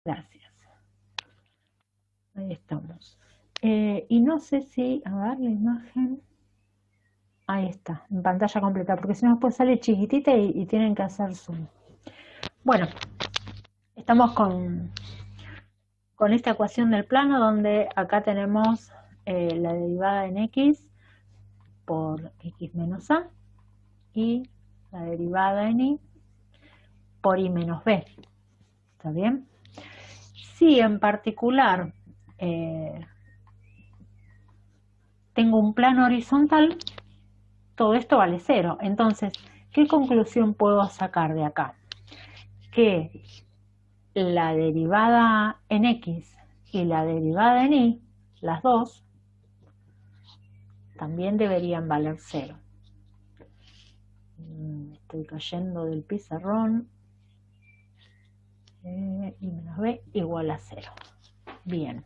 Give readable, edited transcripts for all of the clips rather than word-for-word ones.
Gracias. Ahí estamos. Y no sé si, a ver la imagen. Ahí está, en pantalla completa, porque si no después sale chiquitita y tienen que hacer zoom. Bueno, estamos con esta ecuación del plano donde acá tenemos la derivada en x por x menos a y la derivada en y por y menos b. ¿Está bien? Si en particular tengo un plano horizontal, todo esto vale 0. Entonces, ¿qué conclusión puedo sacar de acá? Que la derivada en x y la derivada en y, las dos, también deberían valer 0. Estoy cayendo del pizarrón. Y menos b igual a 0. Bien.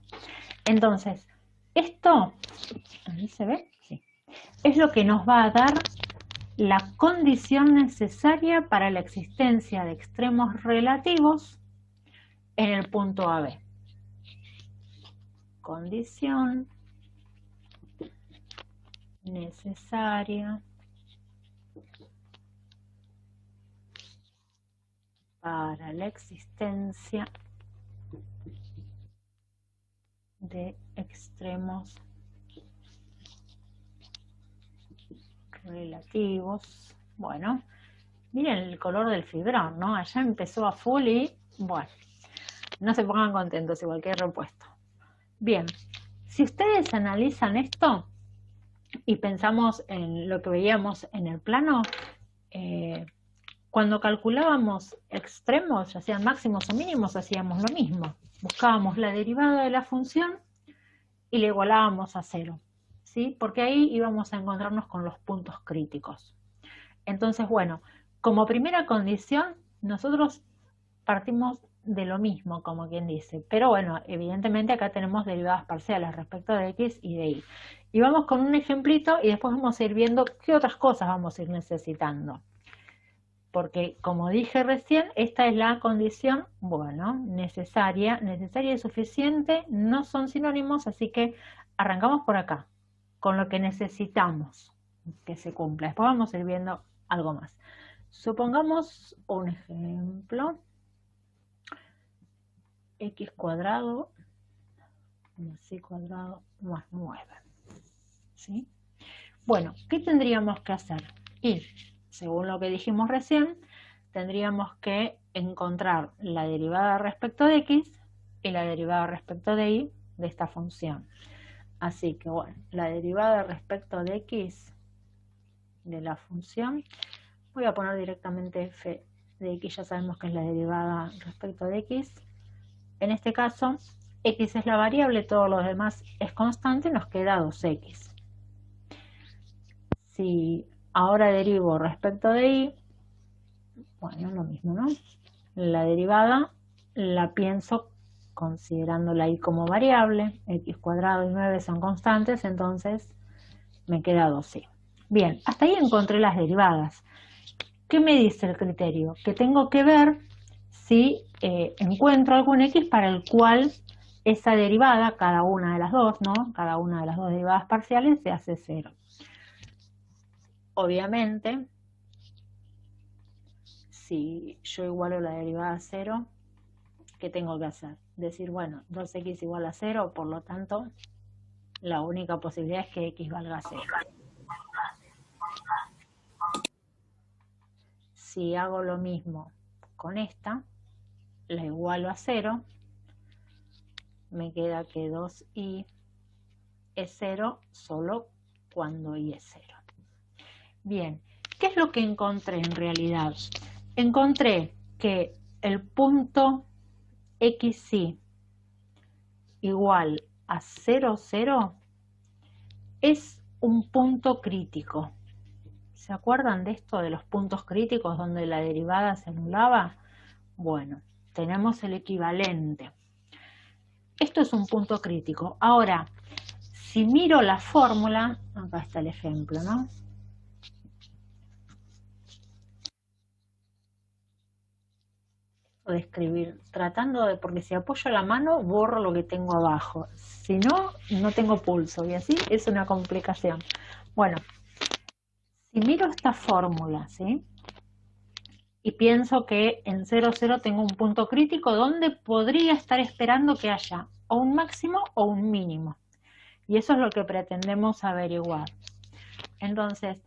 Entonces, esto, ¿ahí se ve? Sí. Es lo que nos va a dar la condición necesaria para la existencia de extremos relativos en el punto AB. Condición necesaria para la existencia de extremos relativos. Bueno, miren el color del fibrón, ¿no? Allá empezó a full y, bueno, no se pongan contentos igual que repuesto. Bien, si ustedes analizan esto y pensamos en lo que veíamos en el plano, cuando calculábamos extremos, ya sean máximos o mínimos, hacíamos lo mismo. Buscábamos la derivada de la función y le igualábamos a 0, ¿sí? Porque ahí íbamos a encontrarnos con los puntos críticos. Entonces, bueno, como primera condición, nosotros partimos de lo mismo, como quien dice. Pero bueno, evidentemente acá tenemos derivadas parciales respecto de x y de y. Y vamos con un ejemplito y después vamos a ir viendo qué otras cosas vamos a ir necesitando. Porque, como dije recién, esta es la condición, bueno, necesaria y suficiente, no son sinónimos, así que arrancamos por acá, con lo que necesitamos que se cumpla. Después vamos a ir viendo algo más. Supongamos un ejemplo, x cuadrado más y cuadrado más 9. ¿Sí? Bueno, ¿qué tendríamos que hacer? Y, según lo que dijimos recién, tendríamos que encontrar la derivada respecto de x y la derivada respecto de y de esta función. Así que, bueno, la derivada respecto de x de la función, voy a poner directamente f de x, ya sabemos que es la derivada respecto de x. En este caso, x es la variable, todo lo demás es constante, nos queda 2x. Si ahora derivo respecto de y, bueno, lo mismo, ¿no? La derivada la pienso considerando la y como variable, x cuadrado y 9 son constantes, entonces me queda 2y. Bien, hasta ahí encontré las derivadas. ¿Qué me dice el criterio? Que tengo que ver si encuentro algún x para el cual esa derivada, cada una de las dos, ¿no? Cada una de las dos derivadas parciales se hace 0. Obviamente, si yo igualo la derivada a 0, ¿qué tengo que hacer? Decir, bueno, 2x igual a 0, por lo tanto, la única posibilidad es que x valga 0. Si hago lo mismo con esta, la igualo a 0, me queda que 2y es 0 solo cuando y es 0. Bien, ¿qué es lo que encontré en realidad? Encontré que el punto xy igual a 0, 0 es un punto crítico. ¿Se acuerdan de esto, de los puntos críticos donde la derivada se anulaba? Bueno, tenemos el equivalente. Esto es un punto crítico. Ahora, si miro la fórmula, acá está el ejemplo, ¿no? de escribir, tratando de, porque si apoyo la mano, borro lo que tengo abajo. Si no, no tengo pulso, y así es una complicación. Bueno, si miro esta fórmula, ¿sí? Y pienso que en 0, 0 tengo un punto crítico donde podría estar esperando que haya o un máximo o un mínimo. Y eso es lo que pretendemos averiguar. Entonces,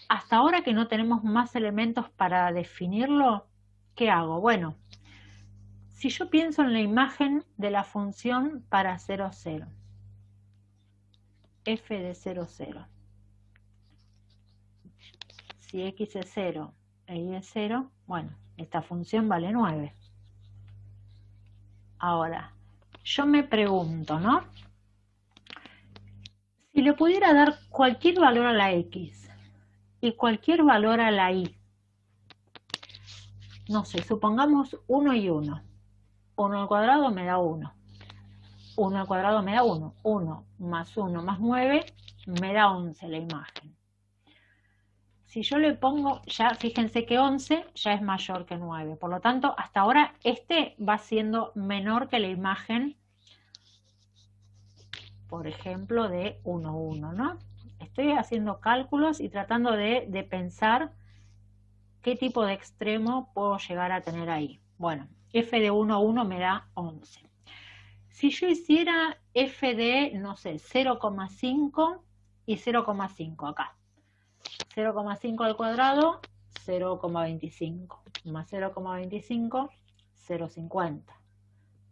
hasta ahora que no tenemos más elementos para definirlo, ¿qué hago? Bueno, si yo pienso en la imagen de la función para 0, 0, f de 0, 0, si x es 0 e y es 0, bueno, esta función vale 9. Ahora, yo me pregunto, ¿no? Si le pudiera dar cualquier valor a la x y cualquier valor a la y, no sé, supongamos 1 y 1. 1 al cuadrado me da 1. 1 al cuadrado me da 1. 1 más 1 más 9 me da 11 la imagen. Si yo le pongo, ya fíjense que 11 ya es mayor que 9. Por lo tanto, hasta ahora este va siendo menor que la imagen, por ejemplo, de 1, 1, ¿no? Estoy haciendo cálculos y tratando de pensar qué tipo de extremo puedo llegar a tener ahí. Bueno, f de 1, 1 me da 11. Si yo hiciera f de, no sé, 0,5 y 0,5 acá. 0,5 al cuadrado, 0,25. Más 0,25, 0,50.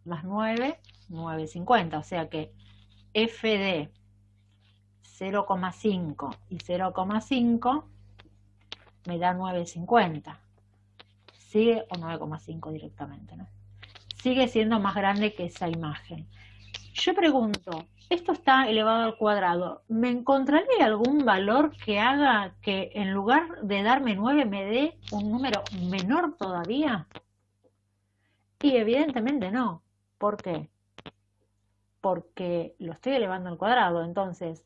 Más 9, 9,50. O sea que f de 0,5 y 0,5 me da 9,50. Sigue, o 9,5 directamente, ¿no? Sigue siendo más grande que esa imagen. Yo pregunto, esto está elevado al cuadrado, ¿me encontraré algún valor que haga que en lugar de darme 9 me dé un número menor todavía? Y evidentemente no. ¿Por qué? Porque lo estoy elevando al cuadrado, entonces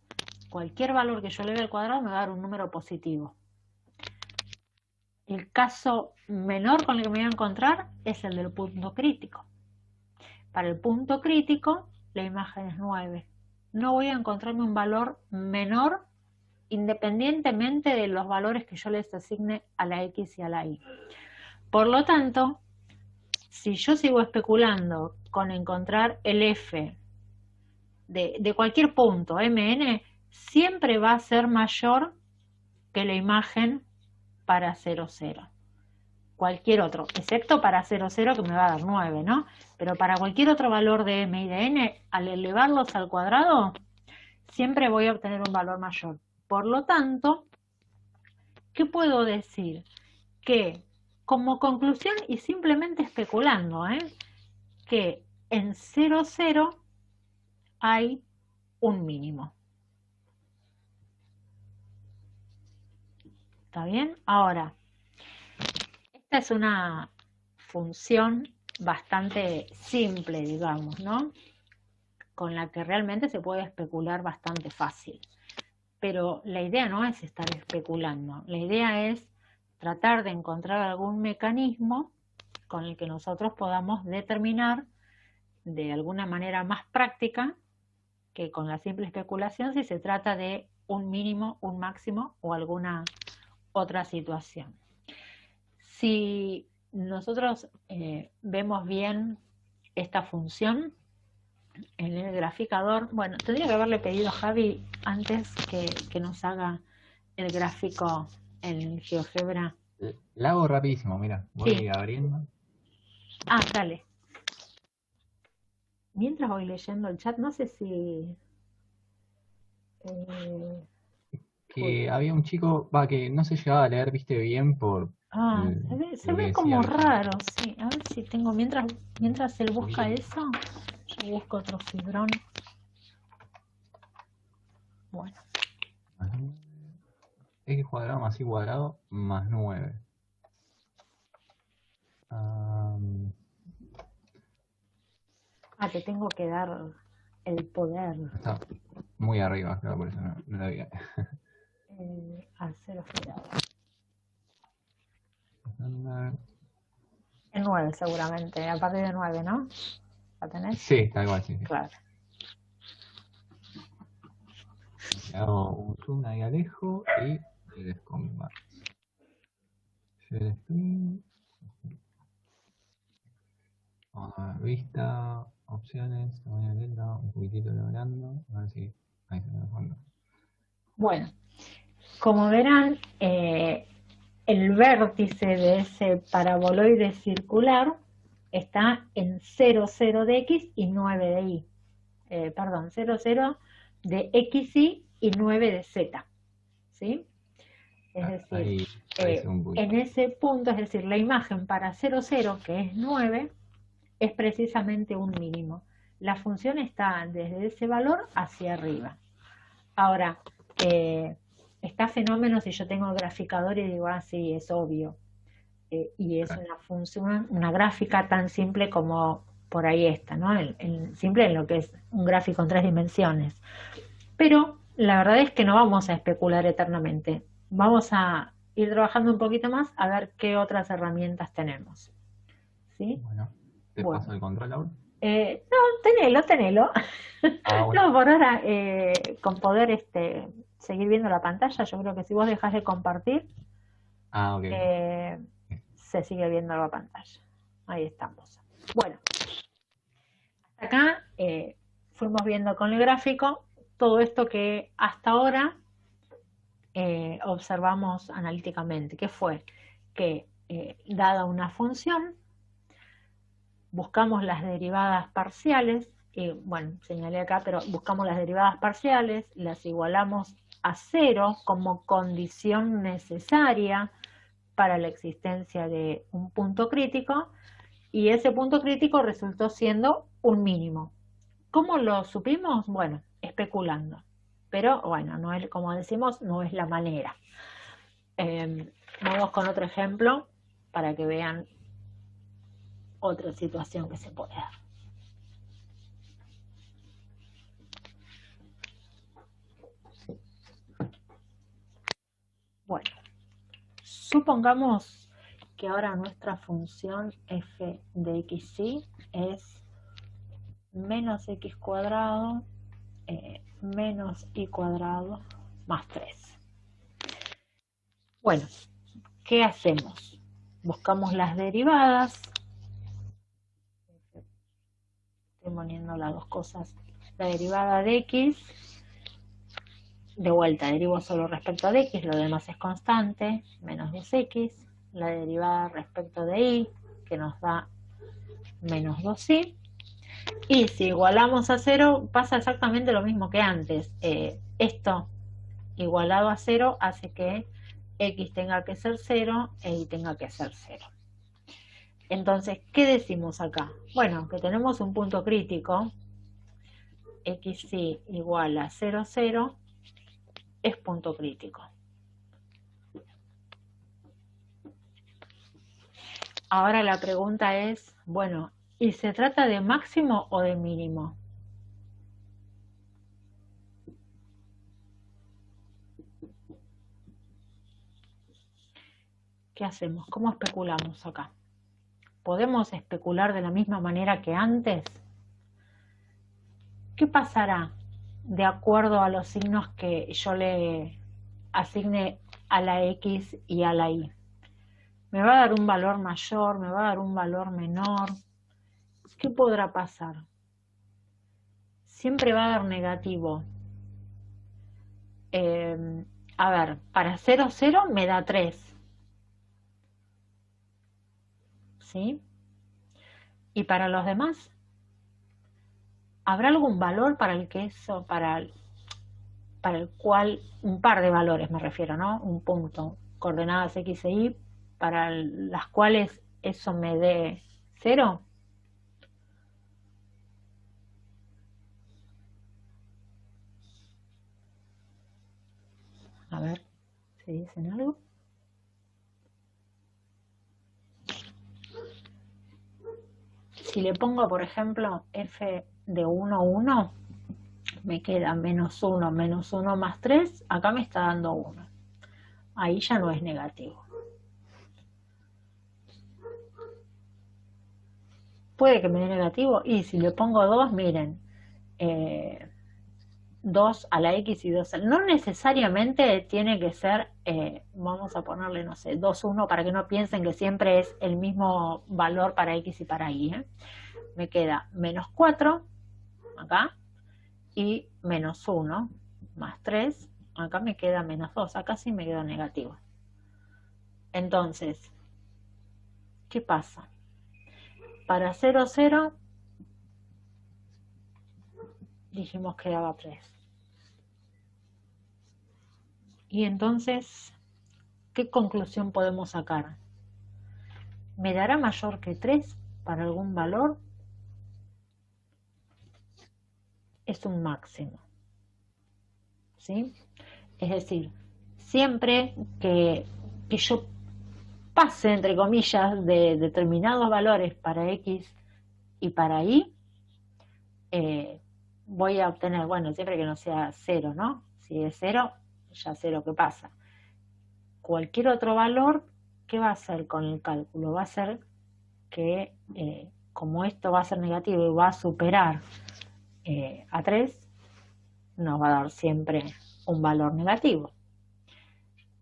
cualquier valor que yo eleve al cuadrado me va a dar un número positivo. El caso menor con el que me voy a encontrar es el del punto crítico. Para el punto crítico, la imagen es 9. No voy a encontrarme un valor menor independientemente de los valores que yo les asigne a la x y a la y. Por lo tanto, si yo sigo especulando con encontrar el f de cualquier punto, mn, siempre va a ser mayor que la imagen para 0, 0. Cualquier otro, excepto para 0, 0 que me va a dar 9, ¿no? Pero para cualquier otro valor de m y de n, al elevarlos al cuadrado, siempre voy a obtener un valor mayor. Por lo tanto, ¿qué puedo decir? Que como conclusión y simplemente especulando, que en 0, 0 hay un mínimo. ¿Está bien? Ahora, esta es una función bastante simple, digamos, ¿no? Con la que realmente se puede especular bastante fácil. Pero la idea no es estar especulando, la idea es tratar de encontrar algún mecanismo con el que nosotros podamos determinar de alguna manera más práctica que con la simple especulación si se trata de un mínimo, un máximo o alguna otra situación. Si nosotros vemos bien esta función en el graficador, bueno, tendría que haberle pedido a Javi antes que nos haga el gráfico en GeoGebra. La hago rapidísimo, mira, voy Sí. abriendo. Ah, dale. Mientras voy leyendo el chat, no sé si... Que había un chico, que no se llegaba a leer, viste, bien por se lo que ve decía, como viste. raro, sí. A ver si tengo, mientras él busca eso, yo busco otro fibrón. Bueno, X cuadrado más Y cuadrado más 9. te tengo que dar el poder Está muy arriba, claro, por eso no la vi. al cero grado. en 9 seguramente, a partir de 9, ¿no? ¿La tenés? Sí, tal cual, sí. Claro. Le hago un zoom ahí alejo y le descomba. Share screen. Vamos a ver, vista, opciones, tamaño de letra, un poquitito logrando. A ver si ahí se me fondo. Bueno, como verán, el vértice de ese paraboloide circular está en 0, 0 de X y 9 de Y. Perdón, 0, 0 de XY y 9 de Z. ¿Sí? Es decir, ahí un poquito. en ese punto, es decir, la imagen para 0, 0, que es 9, es precisamente un mínimo. La función está desde ese valor hacia arriba. Ahora, está fenómeno si yo tengo graficador y digo, ah, sí, es obvio. Y es una función, una gráfica tan simple como por ahí está, ¿no? Simple en lo que es un gráfico en 3 dimensiones. Pero la verdad es que no vamos a especular eternamente. Vamos a ir trabajando un poquito más a ver qué otras herramientas tenemos. ¿Sí? Bueno, ¿te paso el control ahora? No, tenelo. Ah, bueno. No, por ahora, con poder seguir viendo la pantalla, yo creo que si vos dejás de compartir, Ok. se sigue viendo la pantalla. Ahí estamos. Bueno, hasta acá fuimos viendo con el gráfico todo esto que hasta ahora observamos analíticamente, que fue que dada una función, buscamos las derivadas parciales, y bueno, señalé acá, pero buscamos las derivadas parciales, las igualamos a 0 como condición necesaria para la existencia de un punto crítico, y ese punto crítico resultó siendo un mínimo. ¿Cómo lo supimos? Bueno, especulando. Pero bueno, no es, como decimos, no es la manera. Vamos con otro ejemplo para que vean otra situación que se puede dar. Bueno, supongamos que ahora nuestra función f de xy es menos x cuadrado menos y cuadrado más 3. Bueno, ¿qué hacemos? Buscamos las derivadas. Estoy poniendo las dos cosas. La derivada de x, de vuelta, derivo solo respecto a x, lo demás es constante, menos 2x. La derivada respecto de y, que nos da menos 2y. Y si igualamos a 0, pasa exactamente lo mismo que antes. Esto igualado a 0 hace que x tenga que ser 0 e y tenga que ser 0. Entonces, ¿qué decimos acá? Bueno, que tenemos un punto crítico, xy igual a 0, 0, es punto crítico. Ahora la pregunta es, bueno, ¿y se trata de máximo o de mínimo? ¿Qué hacemos? ¿Cómo especulamos acá? ¿Podemos especular de la misma manera que antes? ¿Qué pasará de acuerdo a los signos que yo le asigne a la x y a la y? ¿Me va a dar un valor mayor? ¿Me va a dar un valor menor? ¿Qué podrá pasar? Siempre va a dar negativo. A ver, para 0, 0 me da 3. ¿Sí? ¿Y para los demás? ¿Habrá algún valor para el que eso, para el cual, un par de valores me refiero, ¿no? Un punto, coordenadas x e y, para las cuales eso me dé 0? A ver, ¿se dicen algo? Si le pongo, por ejemplo, f de 1, 1, me queda menos 1 más 3, acá me está dando 1. Ahí ya no es negativo. puede que me dé negativo, y si le pongo 2, miren, 2 a la X y 2 a la... No necesariamente tiene que ser, vamos a ponerle, no sé, 2, 1, para que no piensen que siempre es el mismo valor para X y para Y, ¿eh? Me queda menos 4, acá, y menos 1, más 3, acá me queda menos 2, acá sí me queda negativo. Entonces, ¿qué pasa? Para 0, 0, dijimos que daba 3. Y entonces, ¿qué conclusión podemos sacar? ¿Me dará mayor que 3 para algún valor? Es un máximo, ¿sí? Es decir, siempre que yo pase, entre comillas, de determinados valores para X y para Y, voy a obtener, bueno, siempre que no sea 0, ¿no? Si es 0, ya sé lo que pasa. Cualquier otro valor, ¿qué va a hacer con el cálculo? Va a ser que, como esto va a ser negativo y va a superar a 3, nos va a dar siempre un valor negativo.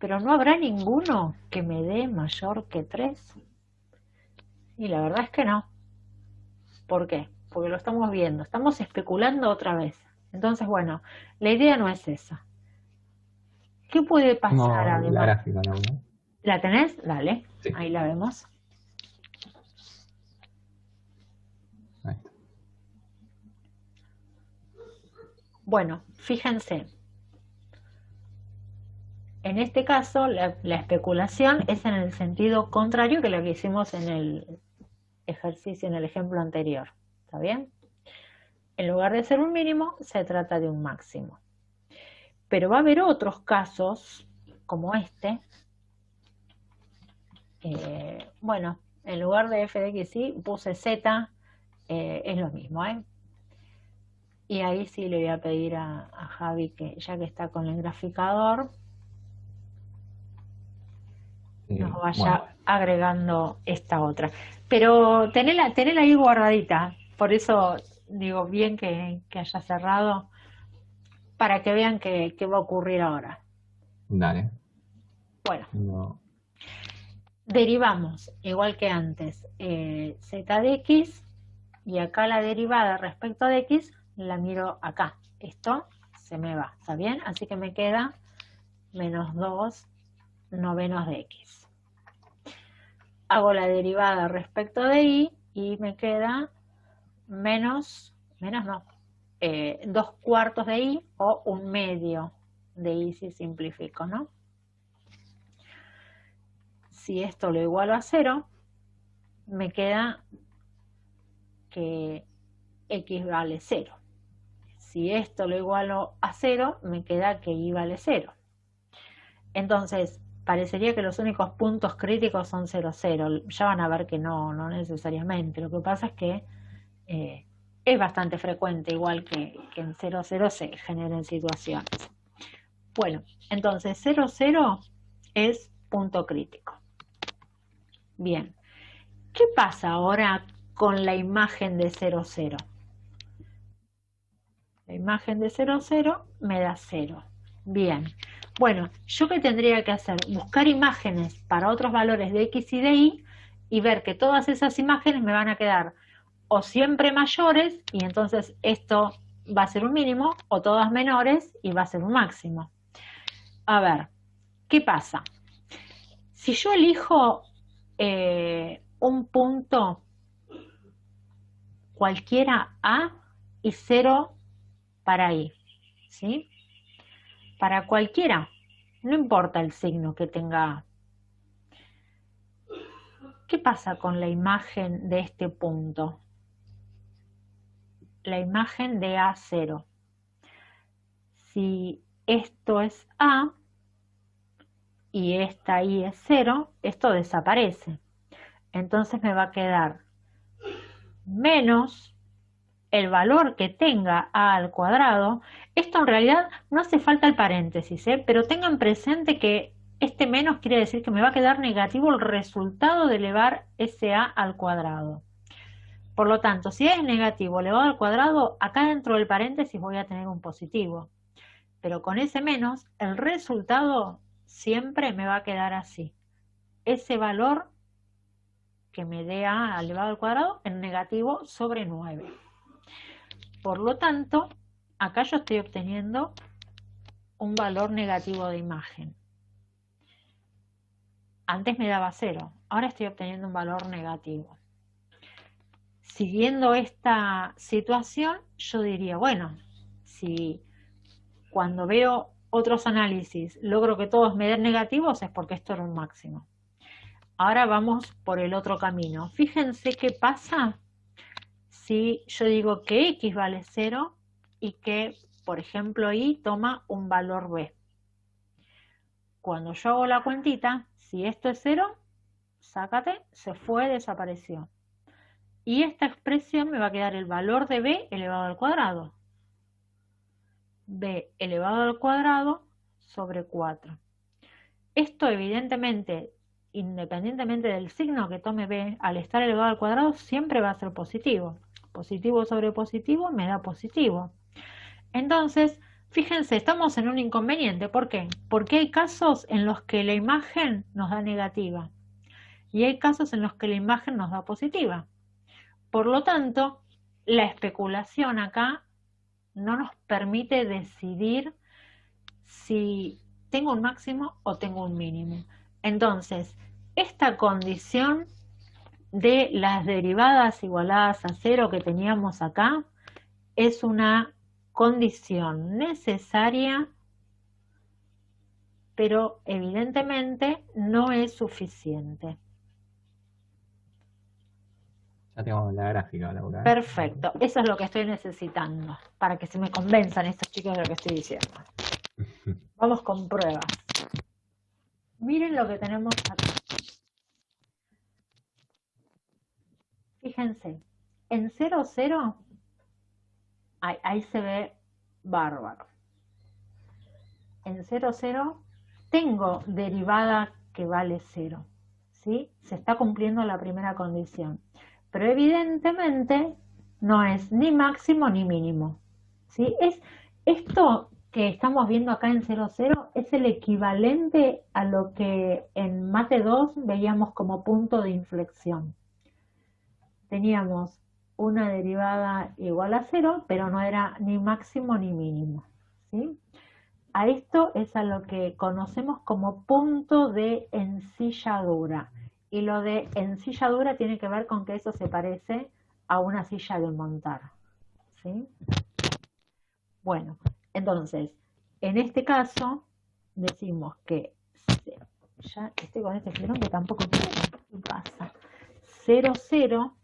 Pero no habrá ninguno que me dé mayor que 3. Y la verdad es que no. ¿Por qué? Porque lo estamos viendo, estamos especulando otra vez. Entonces, bueno, la idea no es esa. ¿Qué puede pasar La además? gráfica, ¿no? ¿La tenés? Dale, Sí. ahí la vemos. Ahí está. Bueno, fíjense. En este caso, la especulación es en el sentido contrario que lo que hicimos en el ejercicio, en el ejemplo anterior. ¿Está bien? En lugar de ser un mínimo, se trata de un máximo. Pero va a haber otros casos, como este. Bueno, en lugar de f de x y puse z, es lo mismo, ¿eh? Y ahí sí le voy a pedir a Javi que, ya que está con el graficador, nos vaya agregando esta otra. Pero tenela ahí guardadita, por eso digo bien que haya cerrado, para que vean qué va a ocurrir ahora. Dale. Bueno, No. derivamos, igual que antes, z de x, y acá la derivada respecto de x la miro acá. Esto se me va, ¿está bien? Así que me queda menos 2 novenos de x. Hago la derivada respecto de y me queda menos 2 cuartos de y o 1/2 de y si simplifico, ¿no? Si esto lo igualo a 0, me queda que x vale 0. Si esto lo igualo a 0, me queda que y vale 0. Entonces, parecería que los únicos puntos críticos son 0, 0. Ya van a ver que no necesariamente. Lo que pasa es que es bastante frecuente, igual que en 0, 0 se generen situaciones. Bueno, entonces 0, 0 es punto crítico. Bien, ¿qué pasa ahora con la imagen de 0, 0? La imagen de 0, 0 me da 0. Bien, bueno, ¿yo qué tendría que hacer? Buscar imágenes para otros valores de x y de y ver que todas esas imágenes me van a quedar o siempre mayores, y entonces esto va a ser un mínimo, o todas menores y va a ser un máximo. A ver, ¿qué pasa? Si yo elijo un punto cualquiera A y 0 para I, ¿sí? Para cualquiera, no importa el signo que tenga A. ¿Qué pasa con la imagen de este punto? La imagen de A0. Si esto es A y esta I es 0, esto desaparece. Entonces me va a quedar menos el valor que tenga A al cuadrado. Esto en realidad no hace falta el paréntesis, pero tengan presente que este menos quiere decir que me va a quedar negativo el resultado de elevar ese A al cuadrado. Por lo tanto, si es negativo elevado al cuadrado, acá dentro del paréntesis voy a tener un positivo. Pero con ese menos, el resultado siempre me va a quedar así. Ese valor que me dé a elevado al cuadrado en negativo sobre 9. Por lo tanto, acá yo estoy obteniendo un valor negativo de imagen. Antes me daba 0, ahora estoy obteniendo un valor negativo. Siguiendo esta situación, yo diría, bueno, si cuando veo otros análisis logro que todos me den negativos, es porque esto era un máximo. Ahora vamos por el otro camino. Fíjense qué pasa si yo digo que X vale 0 y que, por ejemplo, Y toma un valor B. Cuando yo hago la cuentita, si esto es 0, sácate, se fue, desapareció. Y esta expresión me va a quedar el valor de B elevado al cuadrado. B elevado al cuadrado sobre 4. Esto evidentemente, independientemente del signo que tome B, al estar elevado al cuadrado siempre va a ser positivo. Positivo sobre positivo me da positivo. Entonces, fíjense, estamos en un inconveniente. ¿Por qué? Porque hay casos en los que la imagen nos da negativa y hay casos en los que la imagen nos da positiva. Por lo tanto, la especulación acá no nos permite decidir si tengo un máximo o tengo un mínimo. Entonces, esta condición de las derivadas igualadas a 0 que teníamos acá es una condición necesaria, pero evidentemente no es suficiente. Ya tengo la gráfica, Laura. Perfecto, eso es lo que estoy necesitando, para que se me convenzan estos chicos de lo que estoy diciendo. Vamos con pruebas. Miren lo que tenemos acá. Fíjense, en 0, 0, ahí se ve bárbaro. En 0, 0 tengo derivada que vale 0, ¿sí? Se está cumpliendo la primera condición. Pero evidentemente no es ni máximo ni mínimo, ¿sí? Esto que estamos viendo acá en 0, 0 es el equivalente a lo que en Mate 2 veíamos como punto de inflexión. Teníamos una derivada igual a 0, pero no era ni máximo ni mínimo, ¿sí? A esto es a lo que conocemos como punto de ensilladura. Y lo de ensilladura tiene que ver con que eso se parece a una silla de montar, ¿sí? Bueno, entonces, en este caso, decimos que, ya estoy con este filón que tampoco quiero, ¿qué pasa? 0, 0,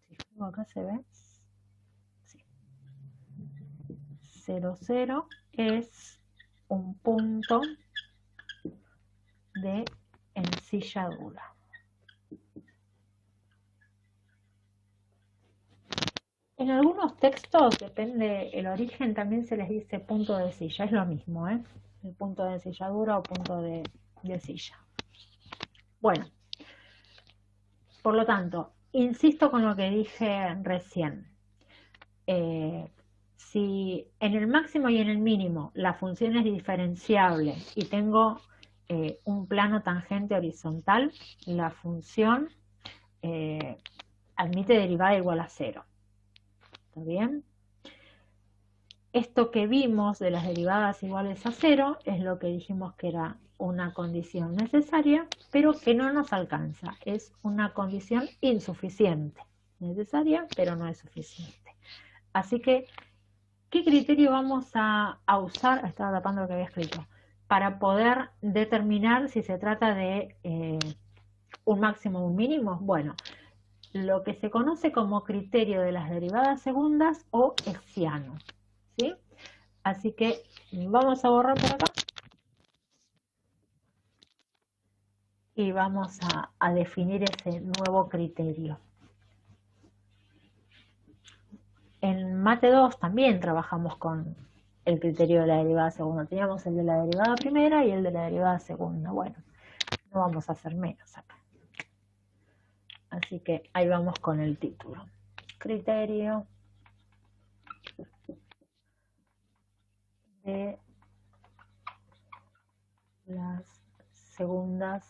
si acá se ve, sí. 0, 0 es un punto de ensilladura. En algunos textos, depende el origen, también se les dice punto de silla, es lo mismo, ¿eh? El punto de ensilladura o punto de silla. Bueno, por lo tanto, insisto con lo que dije recién. Si en el máximo y en el mínimo la función es diferenciable y tengo un plano tangente horizontal, la función admite derivada igual a 0. ¿Está bien? Esto que vimos de las derivadas iguales a 0 es lo que dijimos que era una condición necesaria, pero que no nos alcanza. Es una condición insuficiente. Necesaria, pero no es suficiente. Así que, ¿qué criterio vamos a usar? Estaba tapando lo que había escrito. Para poder determinar si se trata de un máximo o un mínimo. Bueno, lo que se conoce como criterio de las derivadas segundas o hessiano, ¿sí? Así que vamos a borrar por acá y vamos a definir ese nuevo criterio. En Mate 2 también trabajamos con el criterio de la derivada segunda. Teníamos el de la derivada primera y el de la derivada segunda. Bueno, no vamos a hacer menos acá. Así que ahí vamos con el título. criterio de las segundas.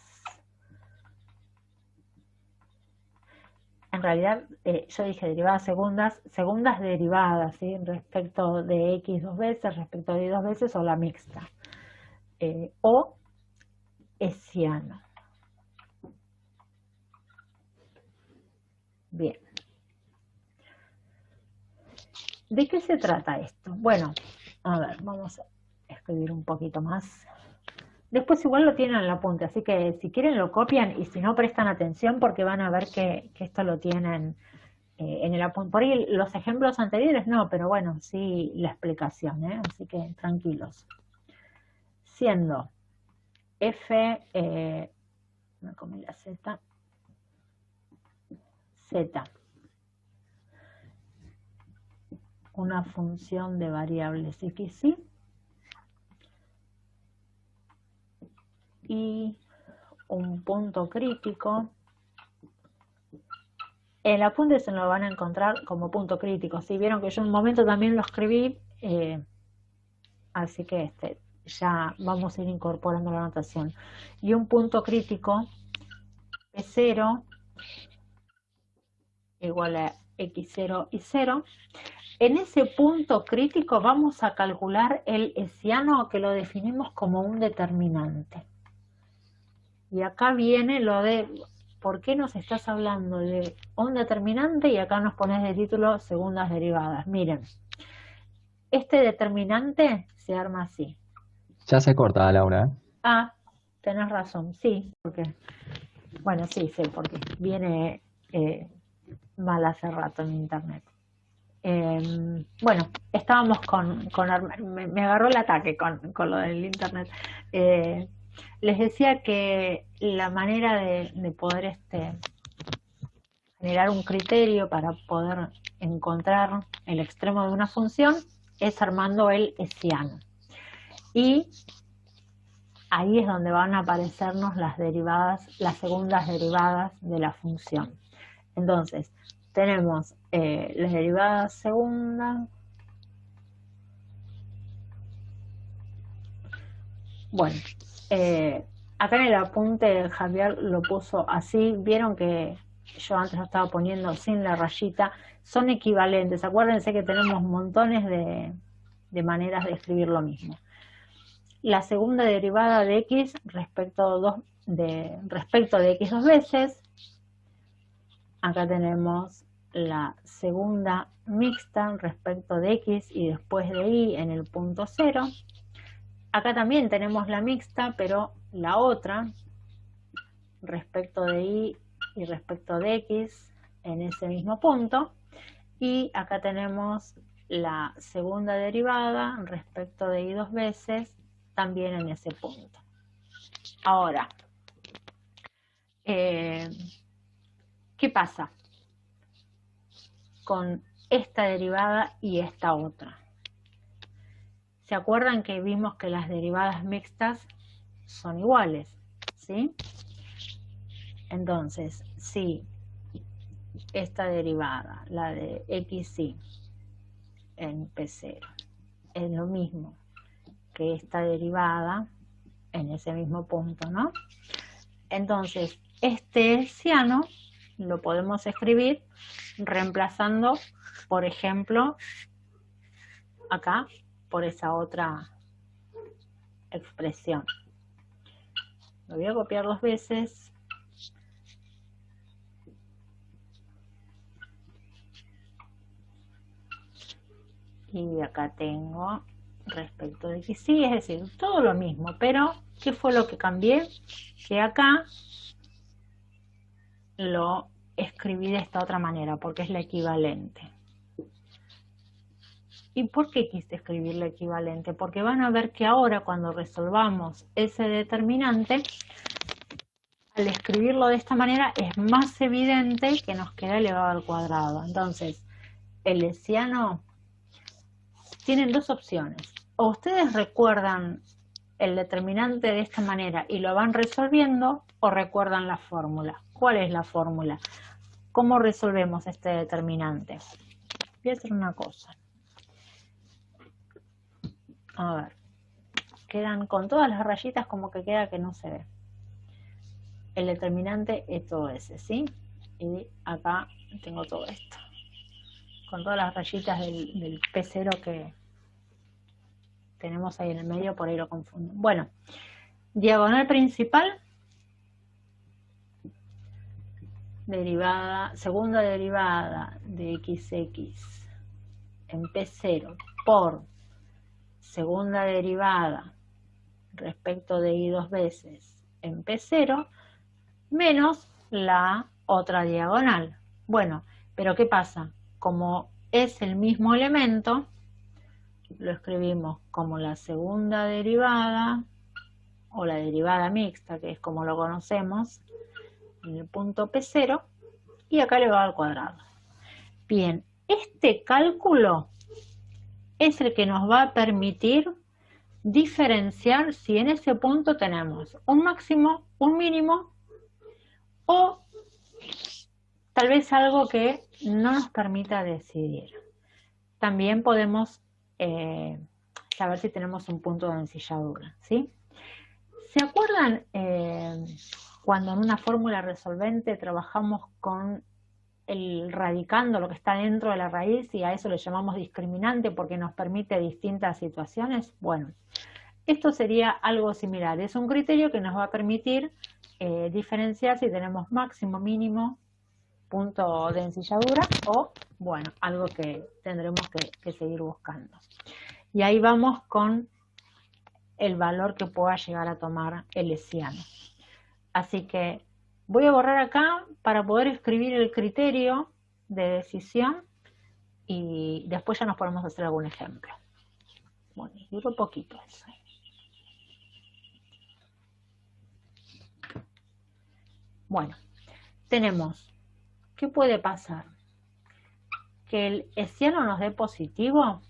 En realidad, yo dije derivadas segundas derivadas, ¿sí? Respecto de x dos veces, respecto de y dos veces, o la mixta. O hessiano. Bien. ¿De qué se trata esto? Bueno, a ver, vamos a escribir un poquito más. Después igual lo tienen en el apunte, así que si quieren lo copian y si no prestan atención porque van a ver que esto lo tienen en el apunte. Por ahí los ejemplos anteriores no, pero bueno, sí la explicación, así que tranquilos. Siendo f, me comí la z, z, una función de variables x, y un punto crítico. El apunte se lo van a encontrar como punto crítico. Si vieron que yo en un momento también lo escribí, así que ya vamos a ir incorporando la notación. Y un punto crítico es 0 igual a x0 y 0. En ese punto crítico vamos a calcular el hessiano, que lo definimos como un determinante. Y acá viene lo de ¿por qué nos estás hablando de un determinante? Y acá nos pones de título segundas derivadas. Miren, este determinante se arma así. Ya se corta, Laura. Ah, tenés razón, sí, porque, bueno, sí, sé, porque viene mal hace rato en internet. Bueno, estábamos me agarró el ataque con lo del internet. Les decía que la manera de poder generar un criterio para poder encontrar el extremo de una función es armando el hessiano. Y ahí es donde van a aparecernos las derivadas, las segundas derivadas de la función. Entonces, tenemos las derivadas segundas. Bueno, acá en el apunte Javier lo puso así. Vieron que yo antes lo estaba poniendo sin la rayita. Son equivalentes. Acuérdense que tenemos montones de maneras de escribir lo mismo. La segunda derivada de x respecto de x dos veces. Acá tenemos la segunda mixta respecto de x y después de y en el punto 0. Acá también tenemos la mixta, pero la otra respecto de y respecto de x en ese mismo punto. Y acá tenemos la segunda derivada respecto de y dos veces también en ese punto. Ahora, ¿qué pasa con esta derivada y esta otra? ¿Se acuerdan que vimos que las derivadas mixtas son iguales? ¿Sí? Entonces, si esta derivada, la de xy en P0, es lo mismo que esta derivada en ese mismo punto, ¿no? Entonces, este hessiano lo podemos escribir reemplazando, por ejemplo, acá, por esa otra expresión. Lo voy a copiar dos veces. Y acá tengo respecto de xy, es decir, todo lo mismo, pero ¿qué fue lo que cambié? Que acá lo escribí de esta otra manera, porque es la equivalente. ¿Y por qué quise escribir la equivalente? Porque van a ver que ahora cuando resolvamos ese determinante, al escribirlo de esta manera es más evidente que nos queda elevado al cuadrado. Entonces, el hessiano tienen dos opciones. O ustedes recuerdan el determinante de esta manera y lo van resolviendo, o recuerdan la fórmula. ¿Cuál es la fórmula? ¿cómo resolvemos este determinante? Voy a hacer una cosa. A ver, quedan con todas las rayitas como que queda que no se ve. El determinante es todo ese, ¿sí? Y acá tengo todo esto. Con todas las rayitas del P0 que tenemos ahí en el medio, por ahí lo confundo. Bueno, diagonal principal, derivada, segunda derivada de xx en P0 por segunda derivada respecto de y dos veces en P0 menos la otra diagonal. Bueno, pero ¿qué pasa? Como es el mismo elemento, lo escribimos como la segunda derivada o la derivada mixta, que es como lo conocemos, en el punto P0, y acá elevado al cuadrado. Bien, este cálculo es el que nos va a permitir diferenciar si en ese punto tenemos un máximo, un mínimo, o tal vez algo que no nos permita decidir. También podemos saber si tenemos un punto de ensilladura, ¿sí? ¿Se acuerdan cuando en una fórmula resolvente trabajamos con el radicando, lo que está dentro de la raíz, y a eso le llamamos discriminante porque nos permite distintas situaciones? Bueno, esto sería algo similar. Es un criterio que nos va a permitir diferenciar si tenemos máximo, mínimo, punto de ensilladura o, bueno, algo que tendremos que seguir buscando. Y ahí vamos con el valor que pueda llegar a tomar el hessiano. Así que voy a borrar acá para poder escribir el criterio de decisión y después ya nos podemos hacer algún ejemplo. Bueno, duró poquito eso. Bueno, tenemos, ¿qué puede pasar? Que el hessiano nos dé positivo.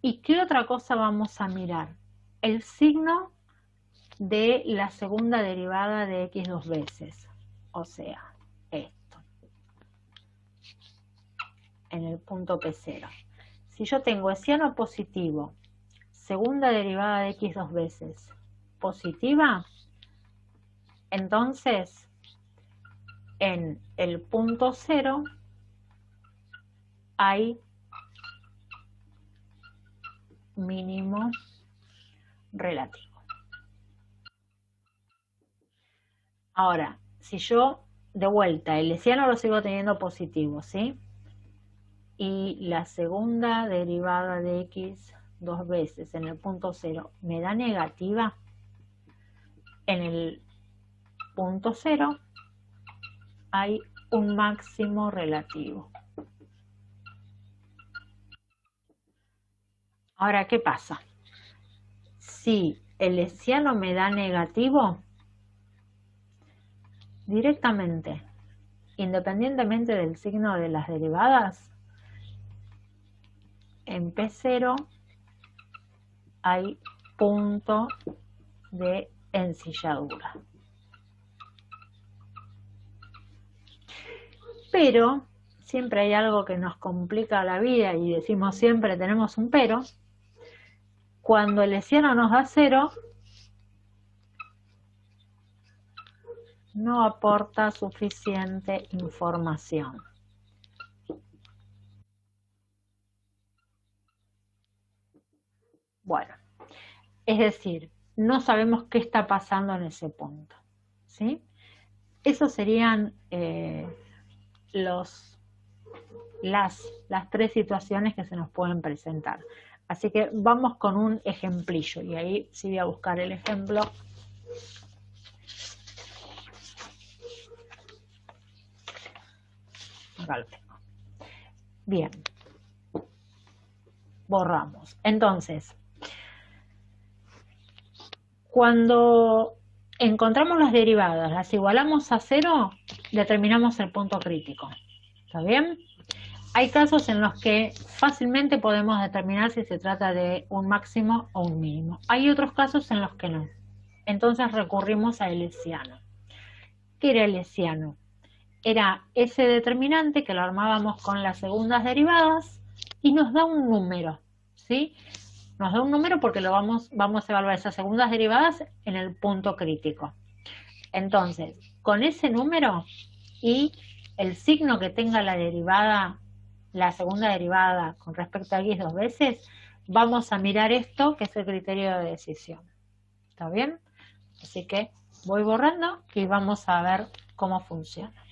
¿Y qué otra cosa vamos a mirar? El signo de la segunda derivada de x dos veces, o sea, esto, en el punto P0. Si yo tengo hessiano positivo, segunda derivada de x dos veces positiva, entonces en el punto 0 hay mínimo relativo. Ahora, si yo de vuelta el hessiano lo sigo teniendo positivo, ¿sí? Y la segunda derivada de x dos veces en el punto 0 me da negativa, en el punto 0 hay un máximo relativo. Ahora, ¿qué pasa? Si el hessiano me da negativo, directamente, independientemente del signo de las derivadas, en P0 hay punto de ensilladura. Pero siempre hay algo que nos complica la vida y decimos siempre tenemos un pero. Cuando el hessiano nos da 0, no aporta suficiente información. Bueno, es decir, no sabemos qué está pasando en ese punto, ¿sí? Esos serían las tres situaciones que se nos pueden presentar. Así que vamos con un ejemplillo, y ahí sí voy a buscar el ejemplo. Acá lo tengo. Bien. Borramos. Entonces, cuando encontramos las derivadas, las igualamos a 0, determinamos el punto crítico. ¿Está bien? Hay casos en los que fácilmente podemos determinar si se trata de un máximo o un mínimo. Hay otros casos en los que no. Entonces recurrimos a el hessiano. ¿Qué era el hessiano? Era ese determinante que lo armábamos con las segundas derivadas y nos da un número, ¿sí? Nos da un número porque vamos a evaluar esas segundas derivadas en el punto crítico. Entonces, con ese número y el signo que tenga la derivada, la segunda derivada con respecto a x dos veces, vamos a mirar esto que es el criterio de decisión. ¿Está bien? Así que voy borrando y vamos a ver cómo funciona.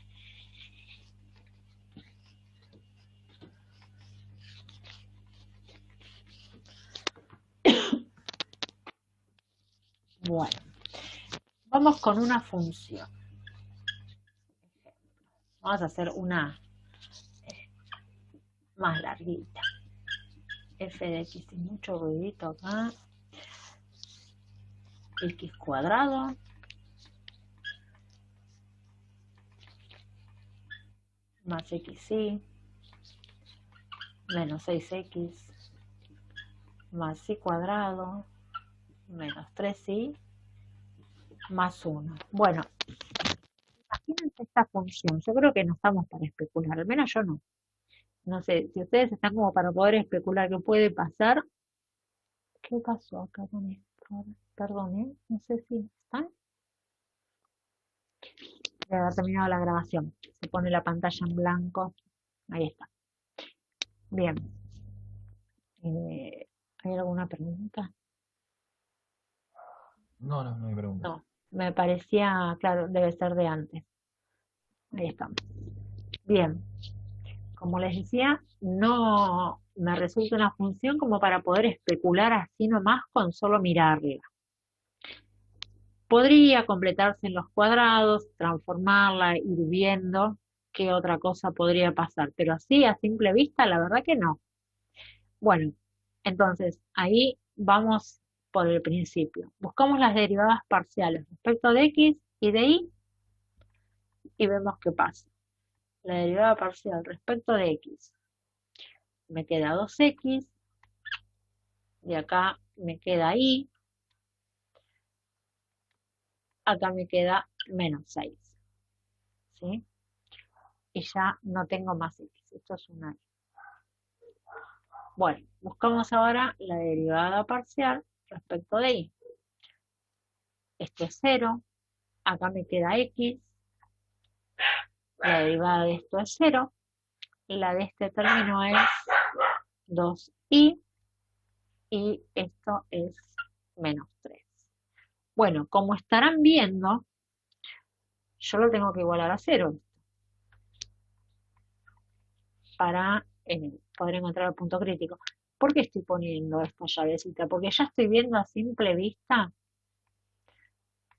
Bueno, vamos con una función. Vamos a hacer una más larguita. F de x sin mucho ruidito acá. X cuadrado más xy menos 6x más y cuadrado menos 3y más 1. Bueno, imagínense esta función. Yo creo que no estamos para especular, al menos yo no. No sé, si ustedes están como para poder especular qué puede pasar. ¿Qué pasó acá con esto? Perdón, ¿eh? No sé si están. Debe haber terminado la grabación. Se pone la pantalla en blanco. Ahí está. Bien. ¿Hay alguna pregunta? No, no hay pregunta. No, me parecía, claro, debe ser de antes. Ahí estamos. Bien, como les decía, no me resulta una función como para poder especular así nomás con solo mirarla. Podría completarse en los cuadrados, transformarla, ir viendo qué otra cosa podría pasar, pero así a simple vista, la verdad que no. Bueno, entonces ahí vamos por el principio. Buscamos las derivadas parciales respecto de x y de y vemos qué pasa. La derivada parcial respecto de x me queda 2x, de acá me queda y, acá me queda menos 6, ¿sí? Y ya no tengo más x, esto es una y. Bueno, buscamos ahora la derivada parcial respecto de y. Esto es 0, acá me queda x, la derivada de esto es 0, la de este término es 2y, y esto es menos 3. Bueno, como estarán viendo, yo lo tengo que igualar a 0 para poder encontrar el punto crítico. ¿Por qué estoy poniendo esta llavecita? Porque ya estoy viendo a simple vista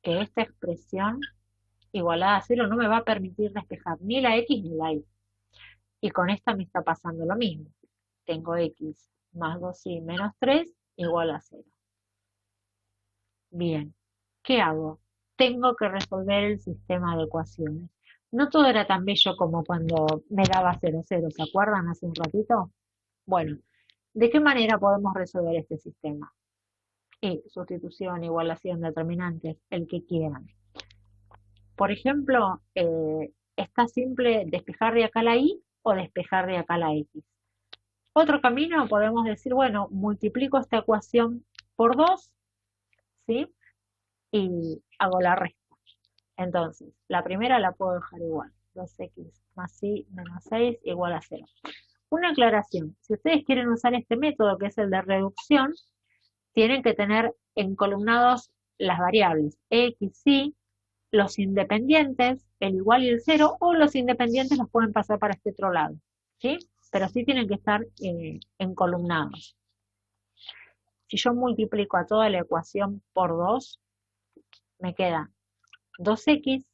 que esta expresión igualada a 0 no me va a permitir despejar ni la x ni la y. Y con esta me está pasando lo mismo. Tengo x más 2y menos 3 igual a 0. Bien, ¿qué hago? Tengo que resolver el sistema de ecuaciones. No todo era tan bello como cuando me daba 0, 0, ¿se acuerdan hace un ratito? Bueno, ¿de qué manera podemos resolver este sistema? Y sustitución, igualación, determinantes, el que quieran. Por ejemplo, está simple despejar de acá la y o despejar de acá la x. Otro camino podemos decir, bueno, multiplico esta ecuación por 2, ¿sí? Y hago la resta. Entonces, la primera la puedo dejar igual. 2x más y menos 6 igual a 0. Una aclaración. Si ustedes quieren usar este método, que es el de reducción, tienen que tener encolumnados las variables x, y, los independientes, el igual y el 0, o los independientes los pueden pasar para este otro lado, ¿sí? Pero sí tienen que estar encolumnados. Si yo multiplico a toda la ecuación por 2, me queda 2x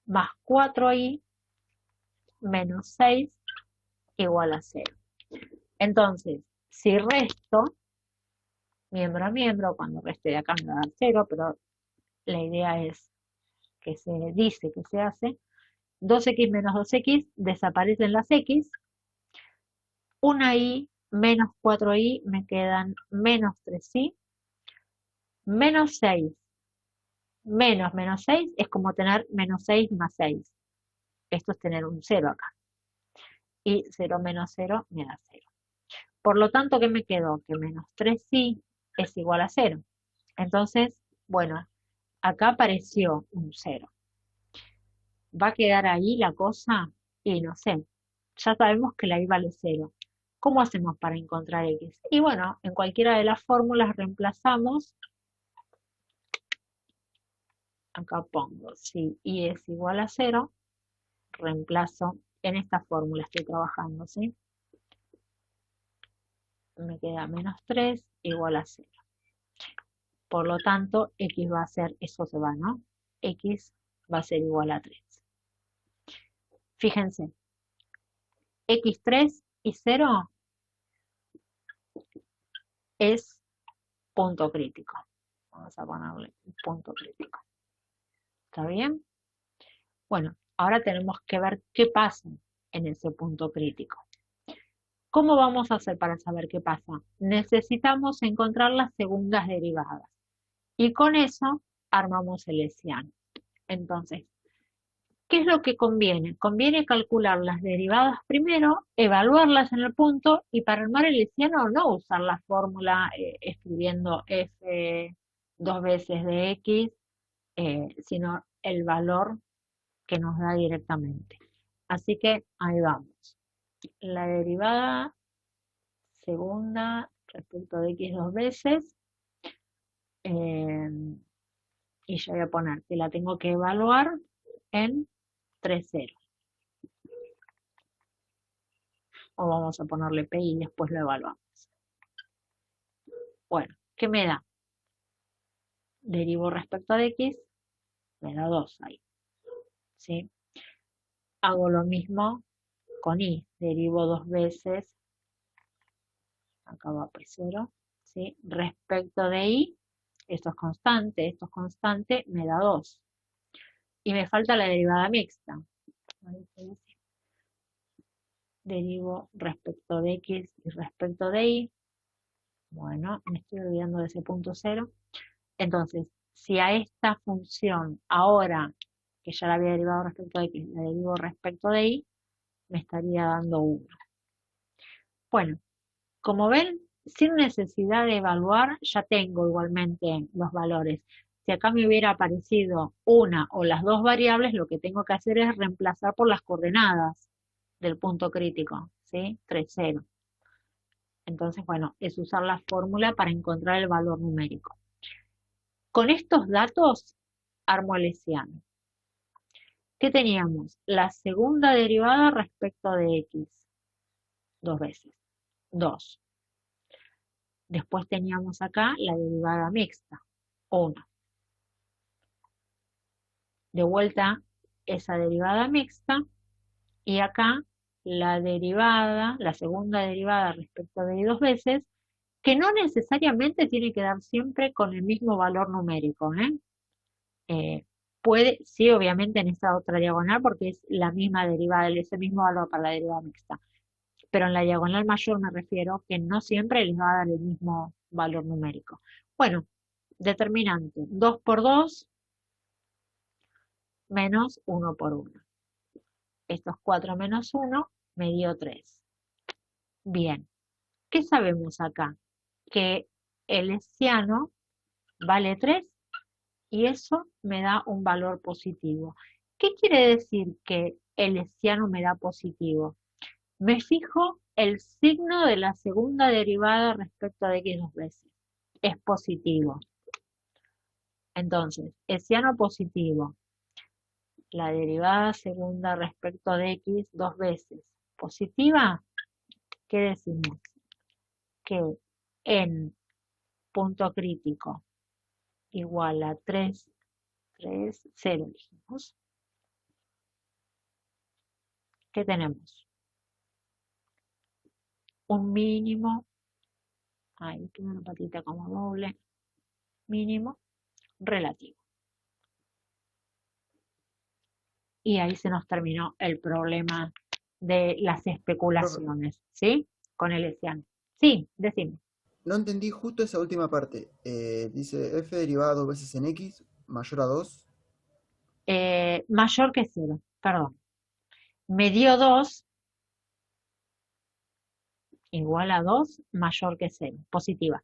más 4y menos 6 igual a 0. Entonces, si resto, miembro a miembro, cuando reste de acá me va a dar 0, pero la idea es que se dice que se hace, 2x menos 2x, desaparecen las x, una y menos 4y, me quedan menos 3y, menos 6 Menos menos 6 es como tener menos 6 más 6. Esto es tener un 0 acá. Y 0 menos 0 me da 0. Por lo tanto, ¿qué me quedó? Que menos 3i es igual a 0. Entonces, bueno, acá apareció un 0. ¿Va a quedar ahí la cosa? Y no sé. Ya sabemos que la i vale 0. ¿Cómo hacemos para encontrar x? Y bueno, en cualquiera de las fórmulas reemplazamos. Acá pongo, si i es igual a 0, reemplazo en esta fórmula, estoy trabajando, ¿sí? Me queda menos 3 igual a 0. Por lo tanto, x va a ser, eso se va, ¿no? X va a ser igual a 3. Fíjense, x3 y 0 es punto crítico. Vamos a ponerle un punto crítico. ¿Está bien? Bueno, ahora tenemos que ver qué pasa en ese punto crítico. ¿Cómo vamos a hacer para saber qué pasa? Necesitamos encontrar las segundas derivadas. Y con eso armamos el hessiano. Entonces, ¿qué es lo que conviene? Conviene calcular las derivadas primero, evaluarlas en el punto y para armar el hessiano no usar la fórmula escribiendo f dos veces de x, sino el valor que nos da directamente. Así que ahí vamos. La derivada segunda respecto de x dos veces. Y yo voy a poner que la tengo que evaluar en 3 ceros. O vamos a ponerle P y después lo evaluamos. Bueno, ¿qué me da? Derivo respecto de x, me da 2 ahí. ¿Sí? Hago lo mismo con y. Derivo dos veces, acá va P0, ¿sí? Respecto de y, esto es constante, me da 2. Y me falta la derivada mixta. Derivo respecto de x y respecto de y. Bueno, me estoy olvidando de ese punto 0. Entonces, si a esta función ahora, que ya la había derivado respecto de x, la derivo respecto de y, me estaría dando 1. Bueno, como ven, sin necesidad de evaluar, ya tengo igualmente los valores. Si acá me hubiera aparecido una o las dos variables, lo que tengo que hacer es reemplazar por las coordenadas del punto crítico, ¿sí? 3, 0. Entonces, bueno, es usar la fórmula para encontrar el valor numérico. Con estos datos, armo el hessiano. ¿Qué teníamos? La segunda derivada respecto de x, dos veces, 2. Después teníamos acá la derivada mixta, 1. De vuelta esa derivada mixta y acá la derivada, la segunda derivada respecto de y dos veces, que no necesariamente tiene que dar siempre con el mismo valor numérico, puede, sí, obviamente en esta otra diagonal porque es la misma derivada, ese mismo valor para la derivada mixta. Pero en la diagonal mayor me refiero que no siempre les va a dar el mismo valor numérico. Bueno, determinante, 2 por 2 menos 1 por 1. Estos 4 menos 1 me dio 3. Bien, ¿qué sabemos acá? Que el hessiano vale 3 y eso me da un valor positivo. ¿Qué quiere decir que el hessiano me da positivo? Me fijo el signo de la segunda derivada respecto de x dos veces. Es positivo. Entonces, hessiano positivo. La derivada segunda respecto de x dos veces. Positiva, ¿qué decimos? Que en punto crítico igual a 3, 3, 0 dijimos. ¿Qué tenemos? Un mínimo, ahí tiene una patita como doble, mínimo relativo. Y ahí se nos terminó el problema de las Profe, especulaciones, ¿sí? Con el hessiano. Sí, decime. no entendí justo esa última parte. Dice f derivada dos veces en x. mayor a 2. Mayor que 0, perdón. Me dio 2 igual a 2, mayor que 0, positiva.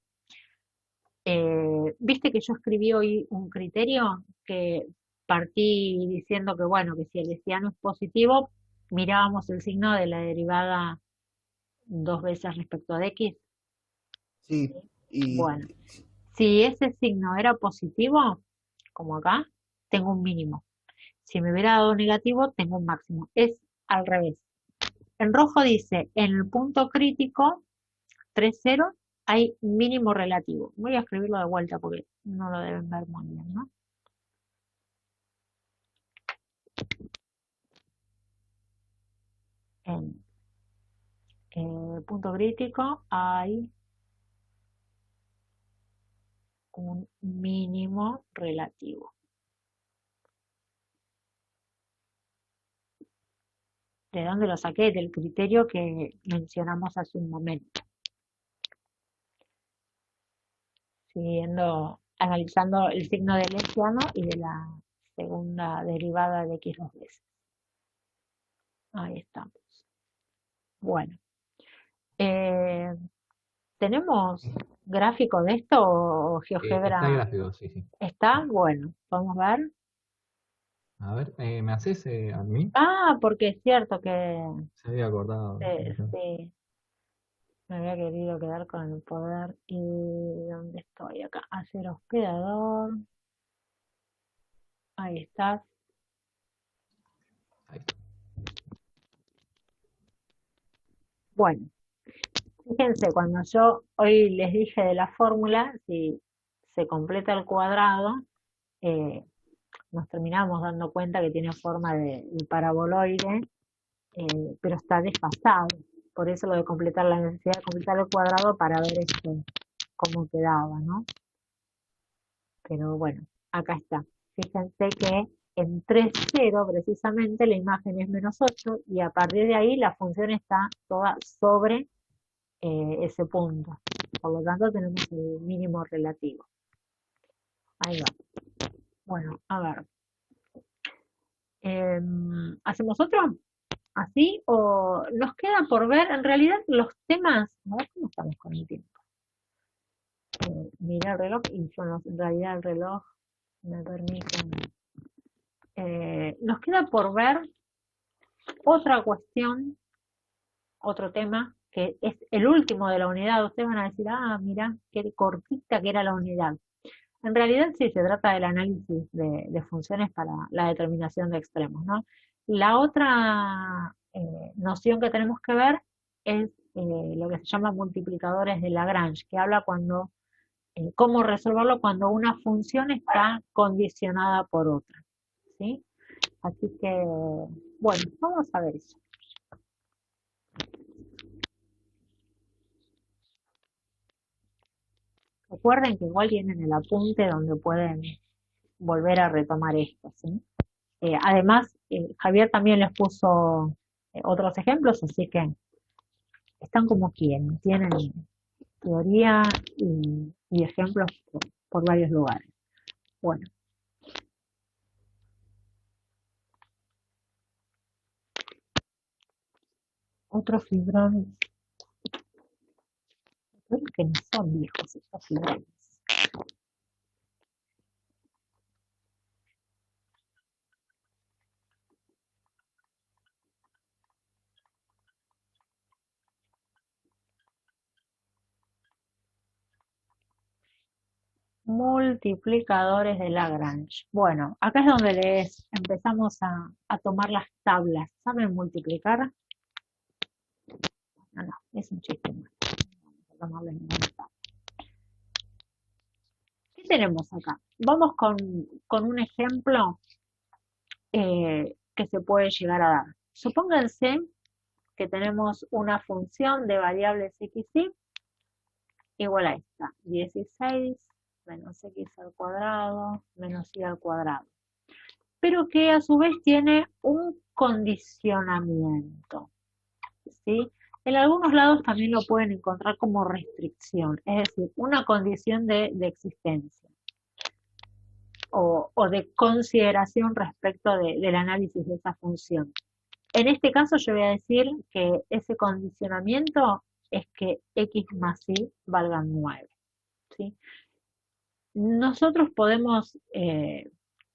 Viste que yo escribí hoy un criterio que partí diciendo que, bueno, que si el hessiano es positivo, mirábamos el signo de la derivada 2 veces respecto de x. Sí, y Bueno, si ese signo era positivo, como acá, tengo un mínimo. Si me hubiera dado negativo, tengo un máximo. Es al revés. En rojo dice, en el punto crítico, 3,0, hay mínimo relativo. Voy a escribirlo de vuelta porque no lo deben ver muy bien, ¿no? En punto crítico hay un mínimo relativo. ¿De dónde lo saqué? Del criterio que mencionamos hace un momento. Analizando el signo del hessiano y de la segunda derivada de x 2 veces. Ahí estamos. Bueno, ¿tenemos gráfico de esto o Está el GeoGebra? gráfico, sí, sí. ¿Está? Bueno, vamos a ver. A ver, ¿me haces a mí? Ah, porque es cierto que Se había acordado. sí, me había querido quedar con el poder. ¿Y dónde estoy? Acá, hacer hospedador. Ahí está. Ahí está. Bueno, fíjense, cuando yo hoy les dije de la fórmula, si se completa el cuadrado, eh, nos terminamos dando cuenta que tiene forma de paraboloide, pero está desfasado. Por eso lo de completar, la necesidad de completar el cuadrado para ver cómo quedaba, ¿no? Pero bueno, acá está. Fíjense que en 3,0 precisamente la imagen es -8 y a partir de ahí la función está toda sobre ese punto. Por lo tanto tenemos el mínimo relativo. Ahí va. Bueno, a ver. ¿Hacemos otro? ¿Así? ¿O nos queda por ver? En realidad los temas... A ver cómo estamos con el tiempo. Miré el reloj y yo en realidad el reloj me permite... nos queda por ver otra cuestión, otro tema, que es el último de la unidad. Ustedes van a decir, ah, mira, qué cortita que era la unidad. En realidad sí se trata del análisis de funciones para la determinación de extremos, ¿no? La otra noción que tenemos que ver es lo que se llama multiplicadores de Lagrange, que habla cómo resolverlo cuando una función está condicionada por otra, ¿sí? Así que, bueno, vamos a ver eso. Recuerden que igual tienen el apunte donde pueden volver a retomar esto, ¿sí? Además, Javier también les puso otros ejemplos, así que están como quieren, tienen teoría y ejemplos por varios lugares. Bueno, otros fibrones, creo que no son viejos estos fibrones. Multiplicadores de Lagrange. Bueno, acá es donde empezamos a tomar las tablas. ¿Saben multiplicar? No, es un chiste más. Vamos a tomarle ninguna tabla. ¿Qué tenemos acá? Vamos con un ejemplo que se puede llegar a dar. Supónganse que tenemos una función de variables x y igual a esta, 16 menos x al cuadrado menos y al cuadrado, pero que a su vez tiene un condicionamiento, ¿sí? En algunos lados también lo pueden encontrar como restricción, es decir, una condición de existencia. o de consideración respecto del análisis de esa función. En este caso yo voy a decir que ese condicionamiento es que x más y valgan 9. ¿Sí? Nosotros podemos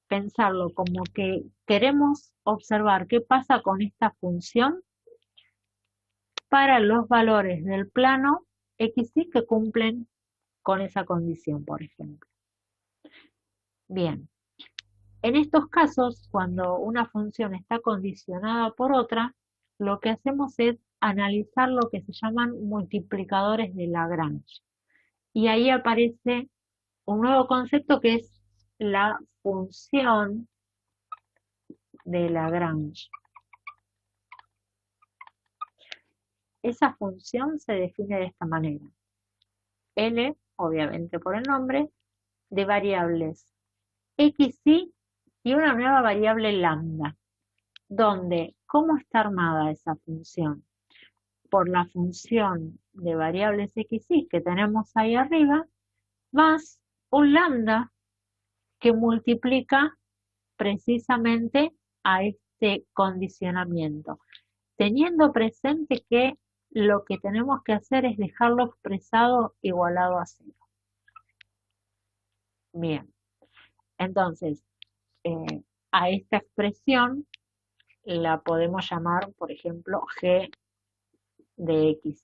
pensarlo como que queremos observar qué pasa con esta función para los valores del plano x y que cumplen con esa condición, por ejemplo. Bien, en estos casos, cuando una función está condicionada por otra, lo que hacemos es analizar lo que se llaman multiplicadores de Lagrange. Y ahí aparece un nuevo concepto que es la función de Lagrange. Esa función se define de esta manera. L, obviamente por el nombre, de variables x, y una nueva variable lambda, donde, ¿cómo está armada esa función? Por la función de variables x, y que tenemos ahí arriba, más un lambda que multiplica precisamente a este condicionamiento, teniendo presente que lo que tenemos que hacer es dejarlo expresado igualado a 0. Bien, entonces, a esta expresión la podemos llamar, por ejemplo, g de x.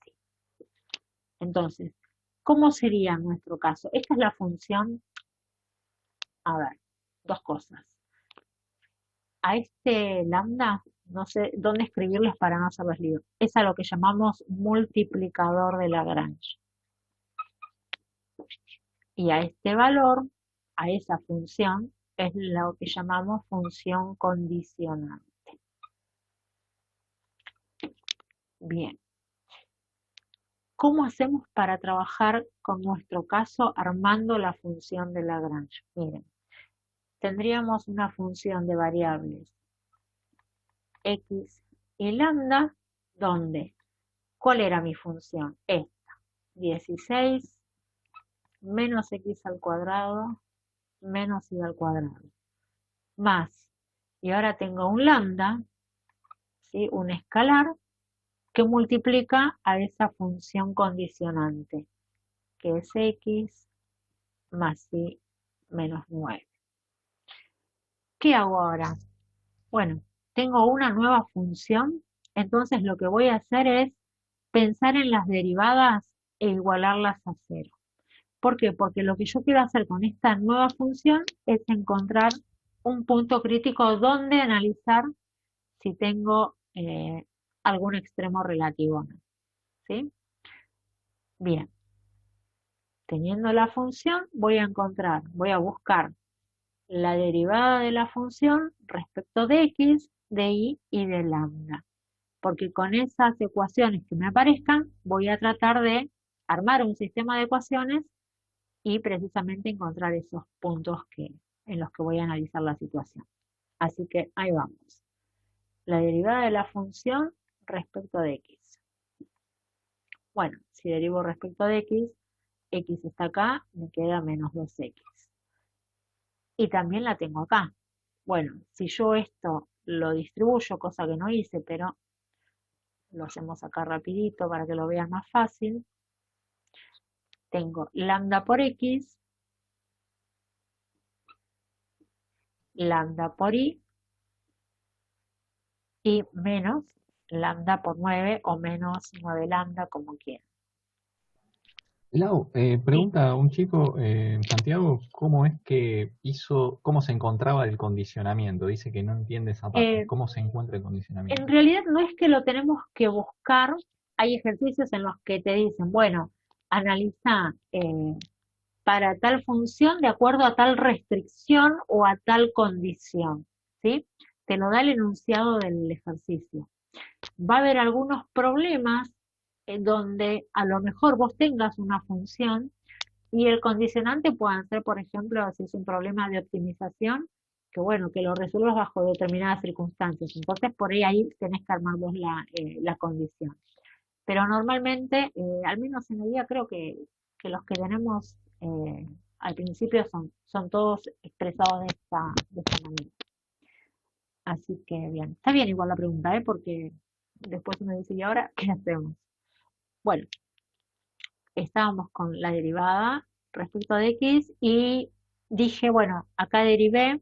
Entonces, ¿cómo sería en nuestro caso? Esta es la función, a ver, dos cosas. A este lambda, no sé dónde escribirles para no hacerles lío, es a lo que llamamos multiplicador de Lagrange. Y a este valor, a esa función, es lo que llamamos función condicionante. Bien. ¿Cómo hacemos para trabajar con nuestro caso armando la función de Lagrange? Miren, tendríamos una función de variables x y lambda, donde, ¿cuál era mi función? Esta, 16 menos x al cuadrado menos y al cuadrado, más, y ahora tengo un lambda, ¿sí? Un escalar, que multiplica a esa función condicionante, que es x más y menos 9. ¿Qué hago ahora? Bueno, tengo una nueva función, entonces lo que voy a hacer es pensar en las derivadas e igualarlas a 0. ¿Por qué? Porque lo que yo quiero hacer con esta nueva función es encontrar un punto crítico donde analizar si tengo algún extremo relativo o no. ¿Sí? Bien. Teniendo la función, voy a buscar la derivada de la función respecto de x, de y de lambda. Porque con esas ecuaciones que me aparezcan, voy a tratar de armar un sistema de ecuaciones y precisamente encontrar esos puntos en los que voy a analizar la situación. Así que ahí vamos. La derivada de la función respecto de x. Bueno, si derivo respecto de x, x está acá, me queda menos 2x. Y también la tengo acá. Bueno, si yo esto lo distribuyo, cosa que no hice, pero lo hacemos acá rapidito para que lo vean más fácil. Tengo lambda por x, lambda por y menos lambda por 9 o menos 9 lambda, como quieran. Lau, pregunta a un chico, Santiago, ¿cómo es que cómo se encontraba el condicionamiento? Dice que no entiende esa parte. ¿Cómo se encuentra el condicionamiento? En realidad no es que lo tenemos que buscar, hay ejercicios en los que te dicen, bueno, analiza para tal función de acuerdo a tal restricción o a tal condición, ¿sí? Te lo da el enunciado del ejercicio. Va a haber algunos problemas en donde a lo mejor vos tengas una función y el condicionante puedan ser, por ejemplo, si es un problema de optimización, que bueno, que lo resuelvas bajo determinadas circunstancias. Entonces, por ahí tenés que armar vos la condición. Pero normalmente, al menos en el día, creo que los que tenemos Al principio son todos expresados de esta manera. Así que bien, está bien igual la pregunta, porque después uno dice, ¿y ahora qué hacemos? Bueno, estábamos con la derivada respecto de x y dije, bueno, acá derivé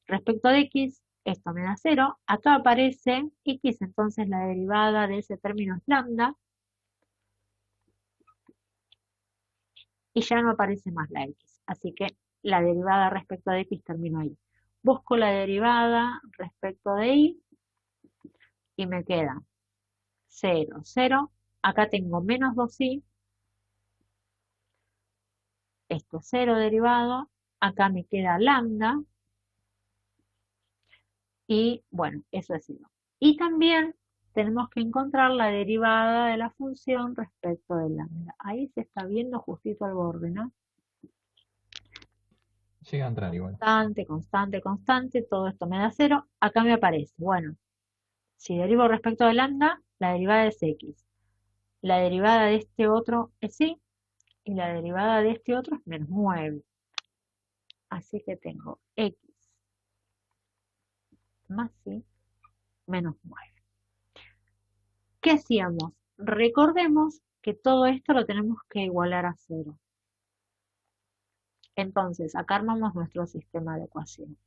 respecto de x, esto me da 0, acá aparece x, entonces la derivada de ese término es lambda, y ya no aparece más la x, así que la derivada respecto de x terminó ahí. Busco la derivada respecto de y me queda 0, 0, acá tengo menos 2y, esto es 0 derivado, acá me queda lambda, y bueno, eso es 0. Y también tenemos que encontrar la derivada de la función respecto de lambda. Ahí se está viendo justito al borde, ¿no? Llega a entrar igual. Constante, constante, constante, todo esto me da 0. Acá me aparece, bueno, si derivo respecto de lambda, la derivada es x. La derivada de este otro es y, y la derivada de este otro es menos 9. Así que tengo x más y menos 9. ¿Qué hacíamos? Recordemos que todo esto lo tenemos que igualar a 0. Entonces, acá armamos nuestro sistema de ecuaciones.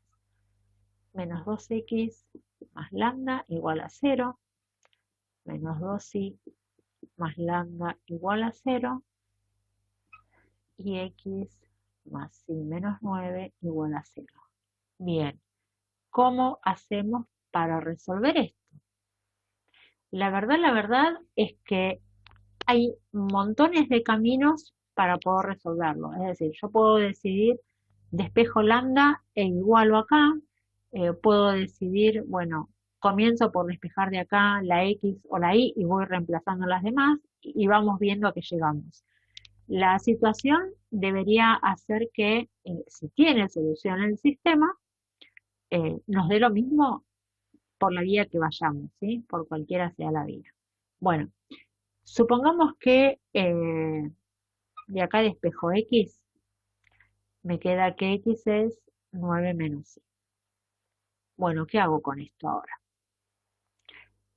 Menos 2x más lambda igual a 0. Menos 2y más lambda igual a 0. Y x más y menos 9 igual a 0. Bien, ¿cómo hacemos para resolver esto? La verdad es que hay montones de caminos para poder resolverlo. Es decir, yo puedo decidir despejo lambda e igualo acá. Puedo decidir, bueno, comienzo por despejar de acá la x o la y y voy reemplazando las demás y vamos viendo a qué llegamos. La situación debería hacer que, si tiene solución el sistema, nos dé lo mismo por la vía que vayamos, ¿sí? Por cualquiera sea la vía. Bueno, supongamos que de acá despejo x, me queda que x es 9 menos y. Bueno, ¿qué hago con esto ahora?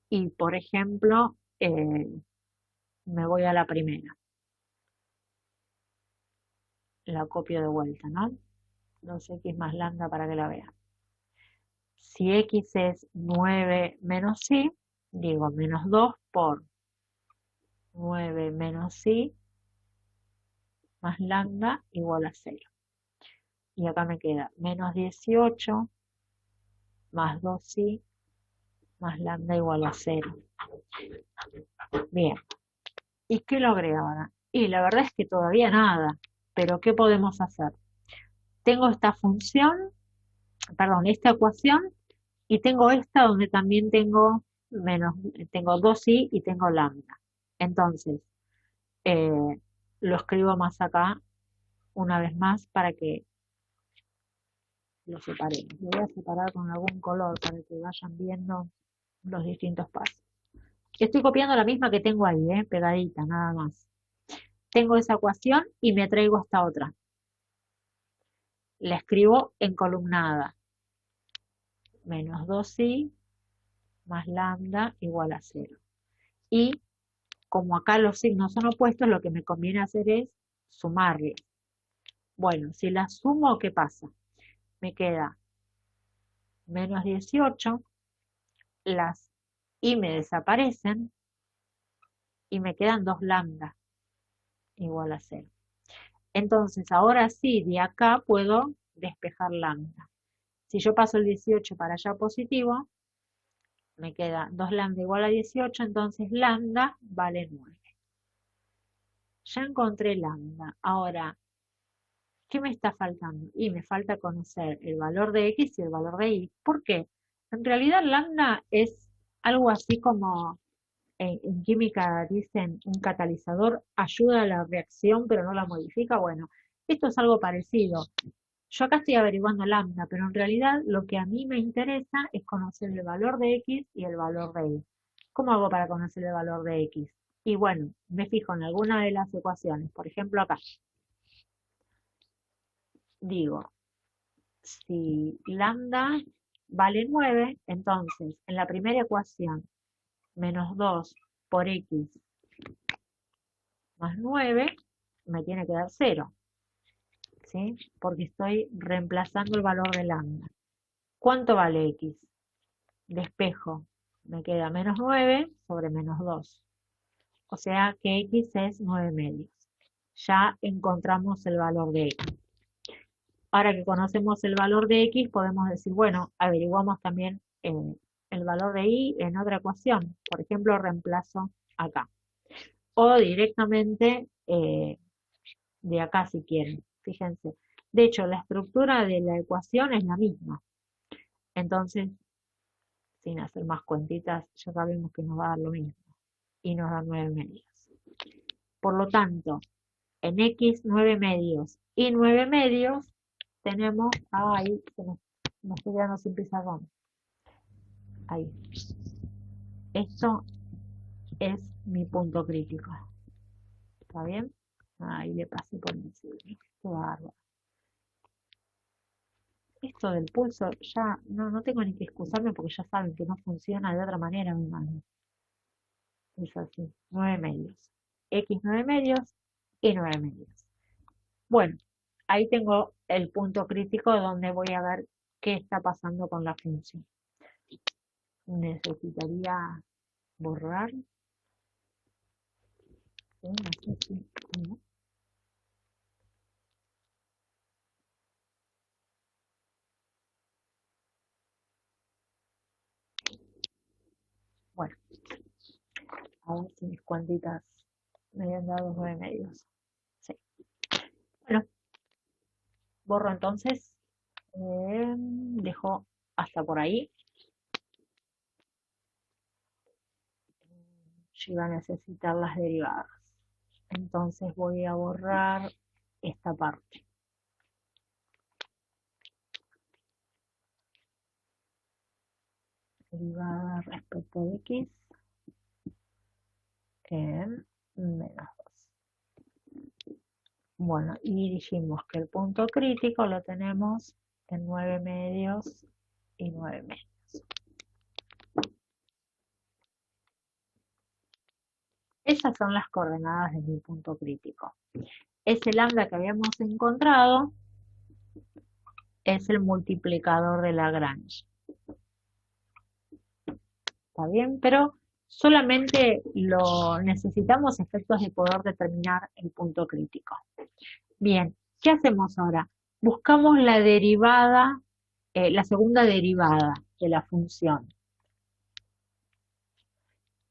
Y, por ejemplo, me voy a la primera. La copio de vuelta, ¿no? 2x más lambda para que la vean. Si x es 9 menos y, digo menos 2 por 9 menos y más lambda igual a 0. Y acá me queda menos 18 más 2y más lambda igual a 0. Bien. ¿Y qué logré ahora? Y la verdad es que todavía nada. Pero ¿qué podemos hacer? Tengo esta función, perdón, esta ecuación, y tengo esta donde también tengo 2y y tengo lambda. Entonces, lo escribo más acá, una vez más, para que lo separemos. Lo voy a separar con algún color para que vayan viendo los distintos pasos. Estoy copiando la misma que tengo ahí, pegadita, nada más. Tengo esa ecuación y me traigo esta otra. La escribo en columnada. Menos 2y más lambda igual a 0. Y como acá los signos son opuestos, lo que me conviene hacer es sumarle. Bueno, si la sumo, ¿qué pasa? Me queda menos 18, las y me desaparecen, y me quedan 2 lambda igual a 0. Entonces, ahora sí, de acá puedo despejar lambda. Si yo paso el 18 para allá positivo, me queda 2 lambda igual a 18, entonces lambda vale 9. Ya encontré lambda. Ahora, ¿qué me está faltando? Y me falta conocer el valor de x y el valor de y. ¿Por qué? En realidad lambda es algo así como, en química dicen, un catalizador ayuda a la reacción pero no la modifica. Bueno, esto es algo parecido. Yo acá estoy averiguando lambda, pero en realidad lo que a mí me interesa es conocer el valor de x y el valor de y. ¿Cómo hago para conocer el valor de x? Y bueno, me fijo en alguna de las ecuaciones. Por ejemplo, acá. digo, si lambda vale 9, entonces en la primera ecuación, menos 2 por x más 9, me tiene que dar 0, ¿sí? Porque estoy reemplazando el valor de lambda. ¿Cuánto vale x? Despejo, me queda menos 9 sobre menos 2. O sea que x es 9 medios. Ya encontramos el valor de x. Ahora que conocemos el valor de x, podemos decir, bueno, averiguamos también el valor de y en otra ecuación. Por ejemplo, reemplazo acá. O directamente de acá si quieren. Fíjense. De hecho, la estructura de la ecuación es la misma. Entonces, sin hacer más cuentitas, ya sabemos que nos va a dar lo mismo. Y nos da 9 medios. Por lo tanto, en x 9 medios y 9 medios tenemos, ahí me estoy quedando sin pizarrón. Ahí. Esto es mi punto crítico. ¿Está bien? Ahí le pasé por encima. Qué bárbaro. Esto del pulso ya no tengo ni que excusarme porque ya saben que no funciona de otra manera mi mano. Es así, 9 medios. X 9 medios y 9 medios. Bueno, ahí tengo el punto crítico donde voy a ver qué está pasando con la función. Necesitaría borrar. Sí, así, sí. Bueno, a ver si mis cuantitas me habían dado 9 medios. Sí. Bueno, borro entonces. Dejo hasta por ahí. Yo iba a necesitar las derivadas. Entonces voy a borrar esta parte. Derivada respecto de x en menos 2. Bueno, y dijimos que el punto crítico lo tenemos en 9 medios y 9 medios. Esas son las coordenadas de mi punto crítico. Ese lambda que habíamos encontrado es el multiplicador de Lagrange. ¿Está bien? Pero solamente lo necesitamos efectos de poder determinar el punto crítico. Bien, ¿qué hacemos ahora? Buscamos la derivada, la segunda derivada de la función.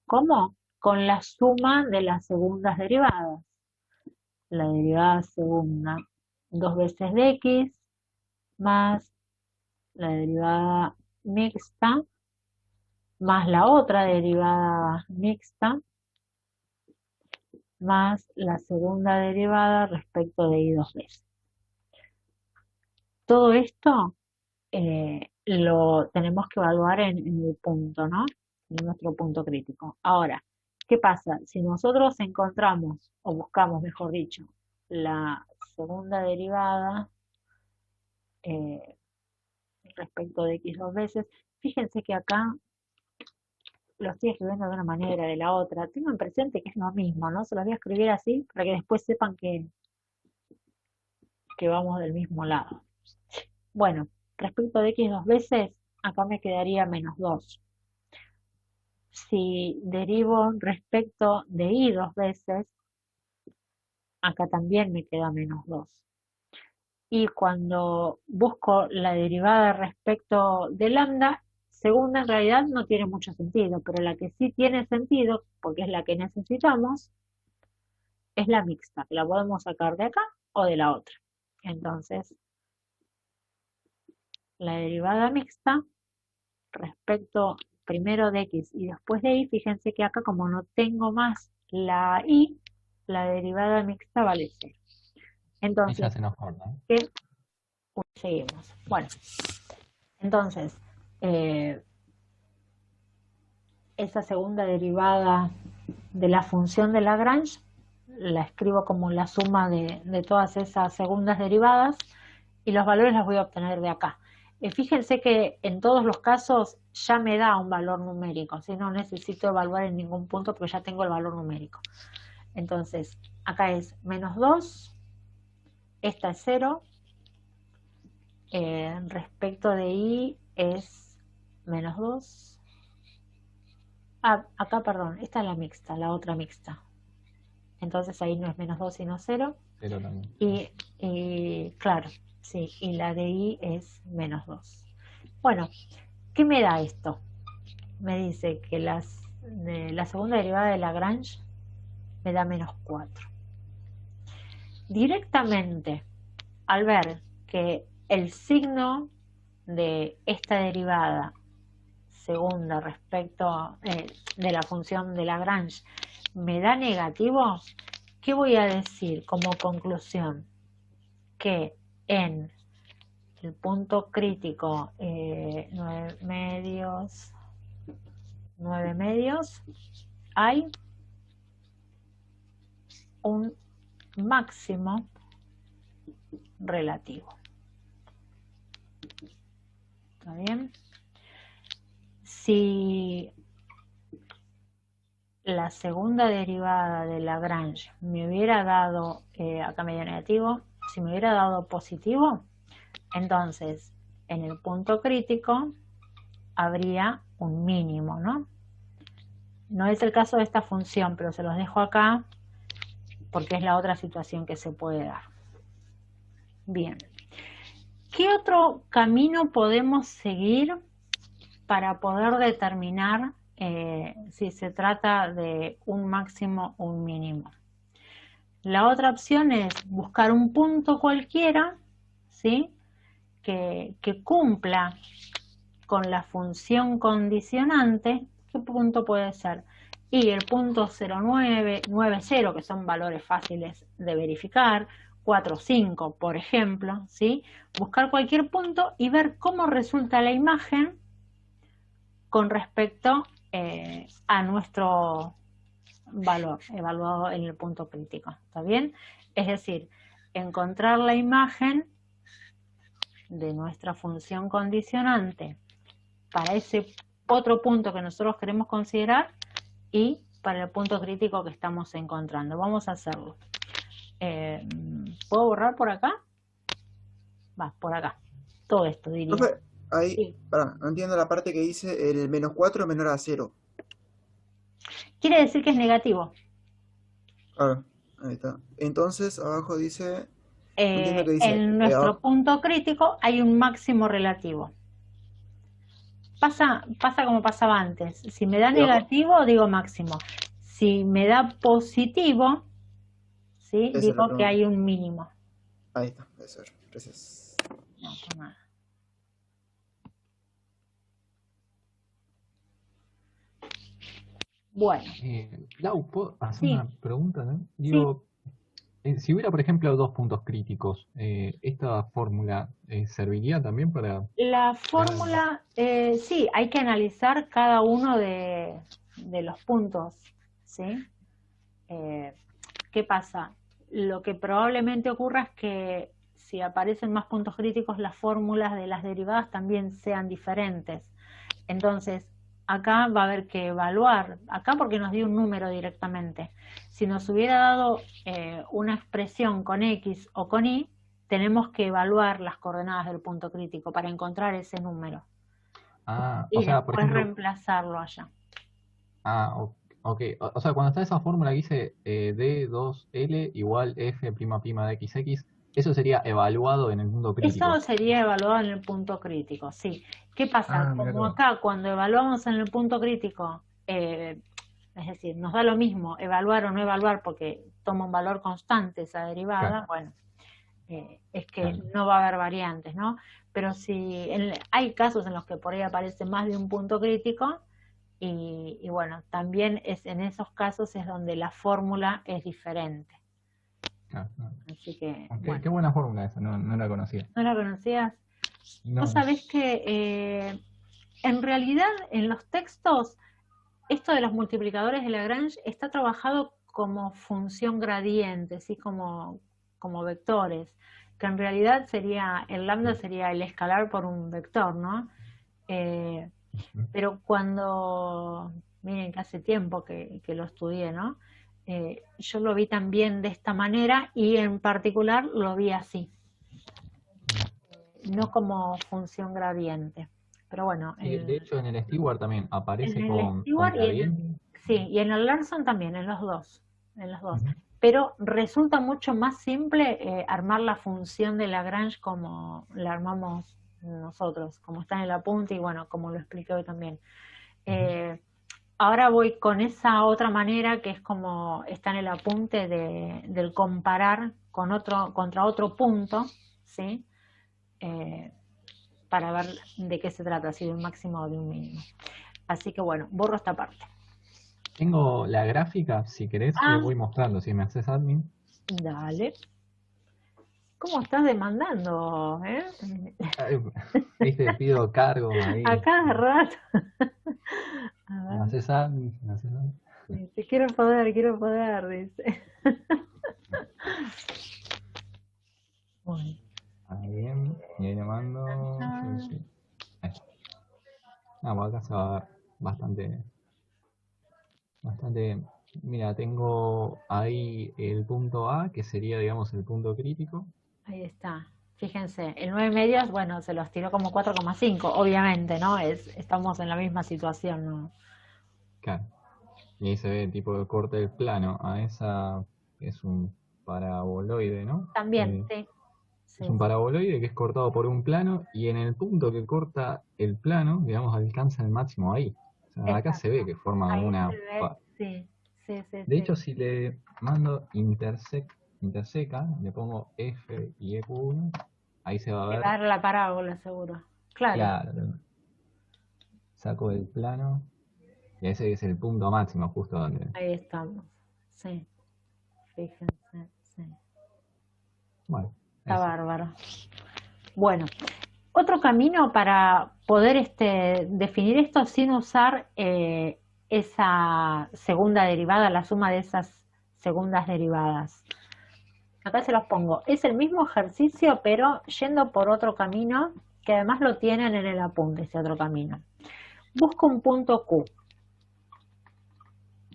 ¿Cómo? Con la suma de las segundas derivadas. La derivada segunda, 2 veces de x, más la derivada mixta, más la otra derivada mixta, más la segunda derivada respecto de y 2 veces. Todo esto lo tenemos que evaluar en el punto, ¿no? En nuestro punto crítico. Ahora, ¿qué pasa? Si nosotros encontramos, o buscamos, mejor dicho, la segunda derivada respecto de x 2 veces, fíjense que acá lo estoy escribiendo de una manera, de la otra. Tengo en presente que es lo mismo, ¿no? Se los voy a escribir así para que después sepan que vamos del mismo lado. Bueno, respecto de x 2 veces, acá me quedaría menos 2. Si derivo respecto de y 2 veces, acá también me queda menos 2. Y cuando busco la derivada respecto de lambda, segunda en realidad no tiene mucho sentido, pero la que sí tiene sentido, porque es la que necesitamos, es la mixta, que la podemos sacar de acá o de la otra. Entonces, la derivada mixta respecto primero de x y después de y, fíjense que acá como no tengo más la y, la derivada mixta vale 0. Entonces, ya se nos corta. ¿qué? Seguimos. Bueno, entonces, esa segunda derivada de la función de Lagrange la escribo como la suma de todas esas segundas derivadas y los valores los voy a obtener de acá. Fíjense que en todos los casos ya me da un valor numérico, ¿sí? No necesito evaluar en ningún punto porque ya tengo el valor numérico. Entonces, acá es menos 2, esta es 0, respecto de y es menos 2. Acá, perdón, esta es la mixta, la otra mixta. Entonces ahí no es menos 2 sino 0. 0 también. Y claro, sí, y la de y es menos 2. Bueno, ¿qué me da esto? Me dice que la segunda derivada de Lagrange me da menos 4. Directamente, al ver que el signo de esta derivada segunda respecto de la función de Lagrange me da negativo, ¿qué voy a decir como conclusión? Que en el punto crítico 9 medios hay un máximo relativo. ¿Está bien? Si la segunda derivada de Lagrange me hubiera dado, acá me dio negativo, si me hubiera dado positivo, entonces en el punto crítico habría un mínimo, ¿no? No es el caso de esta función, pero se los dejo acá porque es la otra situación que se puede dar. Bien. ¿Qué otro camino podemos seguir para poder determinar si se trata de un máximo o un mínimo? La otra opción es buscar un punto cualquiera, ¿sí? que cumpla con la función condicionante. ¿Qué punto puede ser? Y el punto 0,9, 9,0, que son valores fáciles de verificar, 4,5, por ejemplo, ¿sí? Buscar cualquier punto y ver cómo resulta la imagen con respecto a nuestro valor evaluado en el punto crítico. ¿Está bien? Es decir, encontrar la imagen de nuestra función condicionante para ese otro punto que nosotros queremos considerar y para el punto crítico que estamos encontrando. Vamos a hacerlo. ¿Puedo borrar por acá? Va, por acá. Todo esto diría. Profe, ahí, Sí. no entiendo la parte que dice el menos 4 menor a 0. Quiere decir que es negativo. Claro, ahí está. Entonces, abajo dice, entiendo que dice, En nuestro punto crítico hay un máximo relativo. Pasa como pasaba antes. Si me da negativo, digo máximo. Si me da positivo, ¿sí? Digo que hay un mínimo. Ahí está, eso es. Gracias. No, por nada. Bueno. Lau, ¿puedo hacer Sí. una pregunta? ¿No? Sí. Digo, si hubiera, por ejemplo, dos puntos críticos, ¿esta fórmula serviría también para...? La fórmula, sí, hay que analizar cada uno de los puntos, ¿sí? ¿Qué pasa? Lo que probablemente ocurra es que si aparecen más puntos críticos, las fórmulas de las derivadas también sean diferentes. Entonces, acá va a haber que evaluar, acá porque nos dio un número directamente. Si nos hubiera dado una expresión con X o con Y, tenemos que evaluar las coordenadas del punto crítico para encontrar ese número. Y o sea, después por ejemplo... reemplazarlo allá. Ok. O sea, cuando está esa fórmula que dice D2L igual F'' de XX, eso sería evaluado en el punto crítico. Eso sería evaluado en el punto crítico, sí. ¿Qué pasa? Como acá, cuando evaluamos en el punto crítico, es decir, nos da lo mismo evaluar o no evaluar porque toma un valor constante esa derivada, claro. Bueno, es que claro, no va a haber variantes, ¿no? Pero si hay casos en los que por ahí aparece más de un punto crítico y bueno, también es en esos casos es donde la fórmula es diferente. Claro. Así que, okay, bueno. Qué buena fórmula esa, no la conocía. ¿No la conocías? No. Vos sabés que en realidad en los textos esto de los multiplicadores de Lagrange está trabajado como función gradiente, ¿sí? como vectores. que en realidad sería, el lambda sería el escalar por un vector, ¿no? Pero cuando, miren que hace tiempo que lo estudié, ¿no? Yo lo vi también de esta manera y en particular lo vi así, no como función gradiente. Pero bueno. De hecho, en el Stewart también aparece en el con Stewart gradiente. sí, y en el Larson también, en los dos. Pero resulta mucho más simple armar la función de Lagrange como la armamos nosotros, como está en el apunte y bueno, como lo expliqué hoy también. Ahora voy con esa otra manera que es como está en el apunte del comparar con contra otro punto, ¿sí? Para ver de qué se trata, si de un máximo o de un mínimo. Así que bueno, borro esta parte. Tengo la gráfica, si querés, le voy mostrando, si me haces admin. Dale. ¿Cómo estás demandando? Viste, pido cargo ahí. A cada rato. Me haces admin, me haces admin. Dice, quiero poder, dice. Bueno. Ahí bien, y ahí le mando. Sí. Acá se va a ver bastante. Mira, tengo ahí el punto A, que sería, digamos, el punto crítico. Ahí está. Fíjense, el 9 medios, bueno, se los tiró como 4,5, obviamente, ¿no? Estamos en la misma situación, ¿no? Claro. Y ahí se ve el tipo de corte del plano. A esa es un paraboloide, ¿no? También, sí. Es un paraboloide que es cortado por un plano y en el punto que corta el plano, digamos, alcanza el máximo ahí. O sea, acá se ve que forma ahí una... Sí. De hecho, si le mando interseca, le pongo F y EQ1, ahí se va a ver... Dar la parábola, seguro. Claro. Saco el plano y ese es el punto máximo justo donde... Ahí estamos, sí. Fíjense, sí. Bueno. Está bárbaro. Bueno, otro camino para poder definir esto sin usar esa segunda derivada, la suma de esas segundas derivadas. Acá se los pongo. Es el mismo ejercicio, pero yendo por otro camino, que además lo tienen en el apunte, ese otro camino. Busco un punto Q.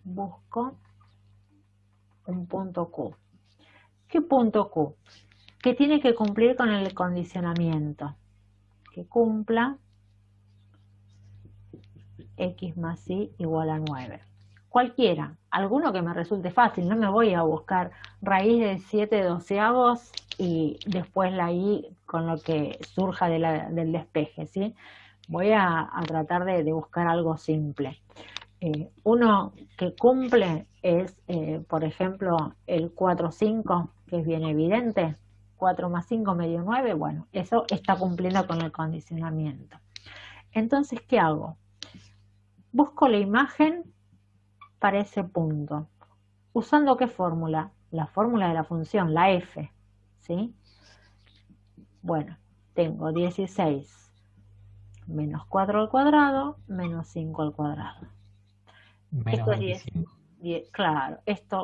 Busco un punto Q. ¿Qué punto Q? Que tiene que cumplir con el condicionamiento. Que cumpla x más y igual a 9. Cualquiera, alguno que me resulte fácil, no me voy a buscar raíz de 7/12 y después la y con lo que surja del despeje, ¿sí? Voy a tratar de buscar algo simple. Uno que cumple es, por ejemplo, el 4,5, que es bien evidente. 4 más 5 medio 9, bueno, eso está cumpliendo con el condicionamiento. Entonces, ¿qué hago? Busco la imagen para ese punto. ¿Usando qué fórmula? La fórmula de la función, la f, ¿sí? Bueno, tengo 16 menos 4 al cuadrado menos 5 al cuadrado. Menos Esto es 25. 10, claro,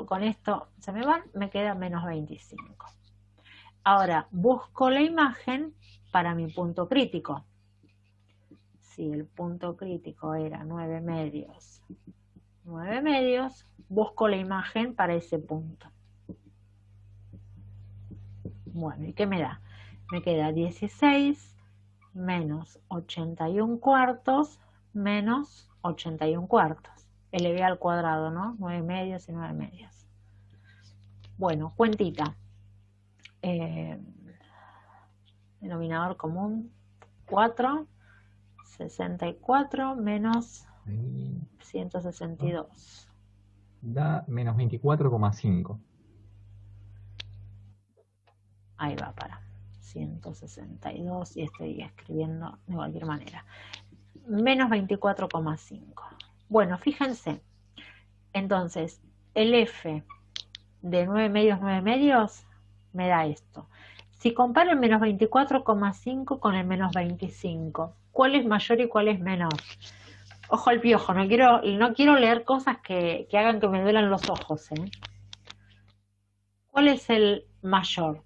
con esto se me van, me queda menos 25. Ahora, busco la imagen para mi punto crítico. Si el punto crítico era 9 medios, busco la imagen para ese punto. Bueno, ¿y qué me da? Me queda 16 menos 81 cuartos menos 81 cuartos. Elevé al cuadrado, ¿no? 9 medios y 9 medios. Bueno, cuentita. Denominador común 4, 64 menos 162. Da menos 24,5. Ahí va, para 162 y estoy escribiendo de cualquier manera. Menos 24,5. Bueno, fíjense. Entonces, el F de 9 medios me da esto. Si comparo el menos 24,5 con el menos 25, ¿cuál es mayor y cuál es menor? Ojo al piojo, no quiero leer cosas que hagan que me duelan los ojos, ¿eh? ¿Cuál es el mayor?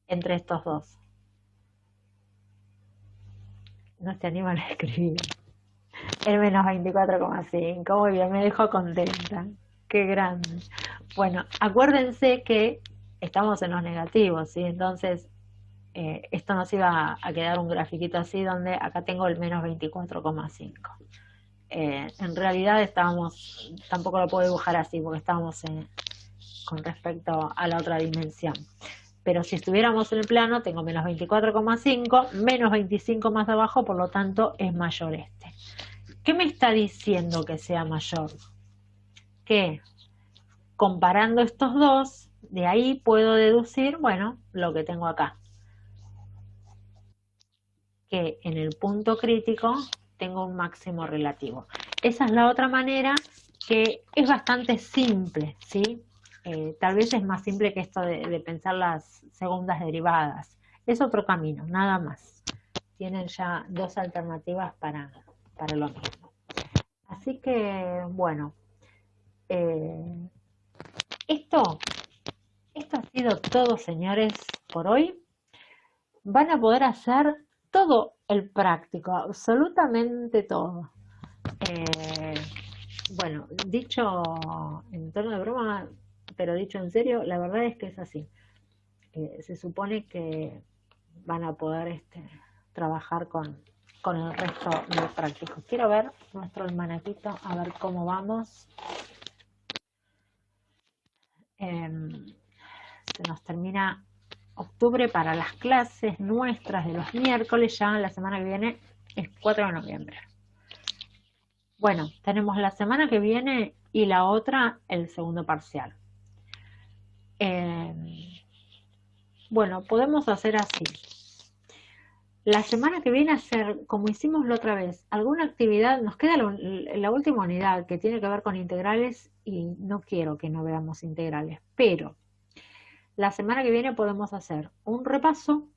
entre estos dos. No se animan a escribir. El menos 24,5. Muy bien, me dejó contenta. Qué grande. Bueno, acuérdense que estamos en los negativos, ¿sí? Entonces, esto nos iba a quedar un grafiquito así donde acá tengo el menos 24,5. En realidad tampoco lo puedo dibujar así porque estábamos con respecto a la otra dimensión. Pero si estuviéramos en el plano, tengo menos 24,5, menos 25 más abajo, por lo tanto es mayor este. ¿Qué me está diciendo que sea mayor? Que comparando estos dos, de ahí puedo deducir, bueno, lo que tengo acá. Que en el punto crítico tengo un máximo relativo. Esa es la otra manera que es bastante simple, ¿sí? Tal vez es más simple que esto de pensar las segundas derivadas. Es otro camino, nada más. Tienen ya dos alternativas para lo mismo. Así que, bueno, esto ha sido todo, señores, por hoy. Van a poder hacer todo el práctico, absolutamente todo. Bueno, dicho en tono de broma, pero dicho en serio, la verdad es que es así. Se supone que van a poder trabajar con el resto de prácticos. Quiero ver nuestro almanaquito, a ver cómo vamos. Se nos termina octubre para las clases nuestras de los miércoles, ya la semana que viene es 4 de noviembre. Bueno, tenemos la semana que viene y la otra el segundo parcial. Bueno, podemos hacer así. La semana que viene hacer, como hicimos la otra vez, alguna actividad, nos queda la última unidad que tiene que ver con integrales y no quiero que no veamos integrales, pero la semana que viene podemos hacer un repaso,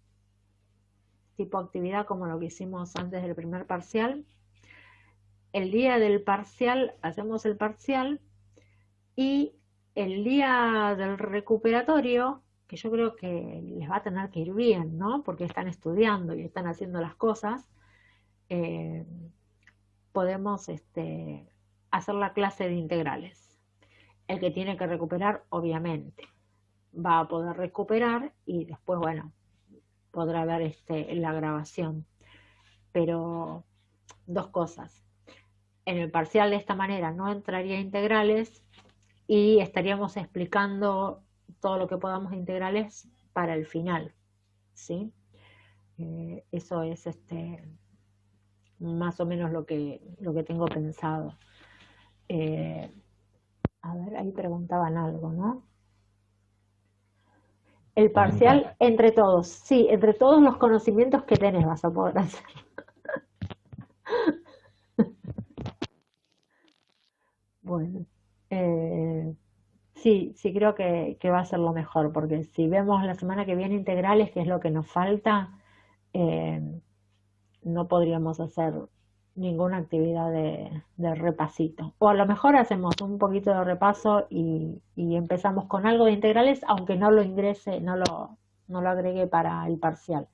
tipo actividad como lo que hicimos antes del primer parcial. El día del parcial hacemos el parcial y el día del recuperatorio, que yo creo que les va a tener que ir bien, ¿no? Porque están estudiando y están haciendo las cosas, podemos hacer la clase de integrales. El que tiene que recuperar, obviamente, va a poder recuperar y después, bueno, podrá ver la grabación. Pero dos cosas. En el parcial de esta manera no entraría integrales y estaríamos explicando todo lo que podamos de integrales para el final, ¿sí? Eso es más o menos lo que tengo pensado. A ver, ahí preguntaban algo, ¿no? El parcial entre todos, sí, entre todos los conocimientos que tenés vas a poder hacer. Bueno, sí, creo que va a ser lo mejor, porque si vemos la semana que viene integrales, que es lo que nos falta, no podríamos hacer ninguna actividad de repasito. O a lo mejor hacemos un poquito de repaso y empezamos con algo de integrales, aunque no lo ingrese, no lo agregue para el parcial.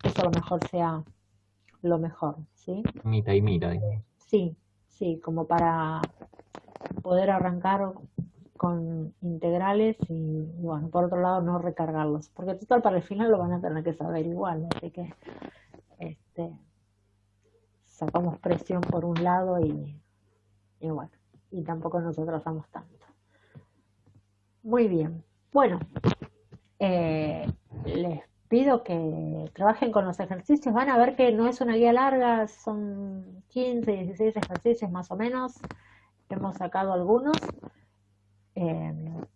Eso a lo mejor sea lo mejor, ¿sí? Mitad y mitad. Sí, como para poder arrancar con integrales y bueno, por otro lado no recargarlos, porque total para el final lo van a tener que saber igual, así que sacamos presión por un lado y bueno, y tampoco nos atrasamos tanto. Muy bien, bueno, les pido que trabajen con los ejercicios, van a ver que no es una guía larga, son 15, 16 ejercicios más o menos, hemos sacado algunos,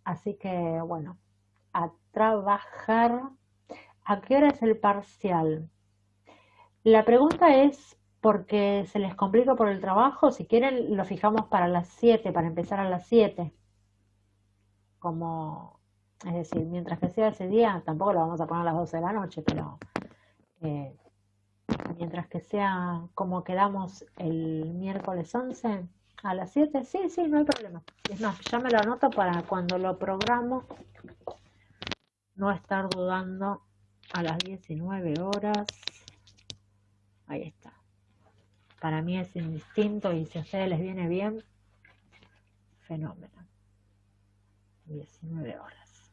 así que bueno, a trabajar. ¿A qué hora es el parcial? La pregunta es porque se les complica por el trabajo. Si quieren lo fijamos para las 7, para empezar a las 7, como, es decir, mientras que sea ese día, tampoco lo vamos a poner a las 12 de la noche, pero mientras que sea como quedamos el miércoles 11 a las 7, sí, no hay problema. Es más, ya me lo anoto para cuando lo programo no estar dudando a las 19 horas. Ahí está. Para mí es indistinto y si a ustedes les viene bien, fenómeno. 19 horas.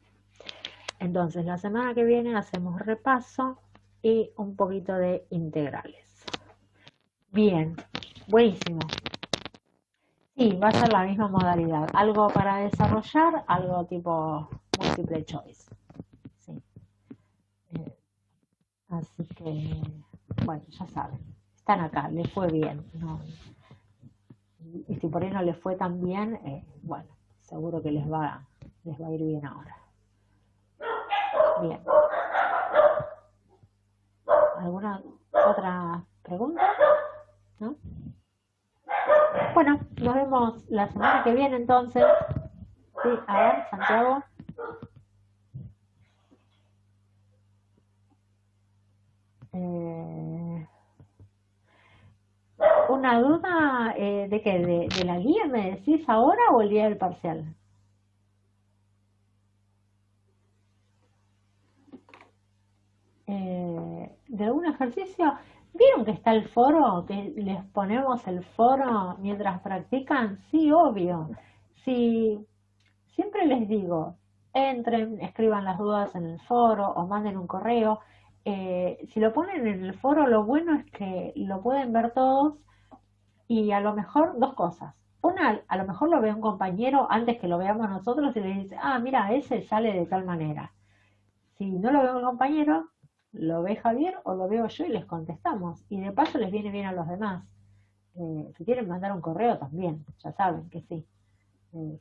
Entonces, la semana que viene hacemos repaso y un poquito de integrales. Bien, buenísimo. Sí, va a ser la misma modalidad. Algo para desarrollar, algo tipo múltiple choice. Sí. Así que, bueno, ya saben. Están acá, les fue bien. ¿No? Y si por ahí no les fue tan bien, bueno, seguro que les va a ir bien ahora. Bien. ¿Alguna otra pregunta? ¿No? Bueno, nos vemos la semana que viene entonces. Sí, a ver, Santiago. Una duda de qué, de la guía, ¿me decís ahora o el día del parcial? De un ejercicio. ¿Vieron que está el foro? Que les ponemos el foro mientras practican. Sí, obvio. Sí, siempre les digo, entren, escriban las dudas en el foro o manden un correo. Si lo ponen en el foro, lo bueno es que lo pueden ver todos y a lo mejor dos cosas. Una, a lo mejor lo ve un compañero antes que lo veamos nosotros y le dice, ah, mira, ese sale de tal manera. Si no lo ve un compañero, lo ve Javier o lo veo yo y les contestamos. Y de paso les viene bien a los demás. Si quieren mandar un correo también, ya saben que sí.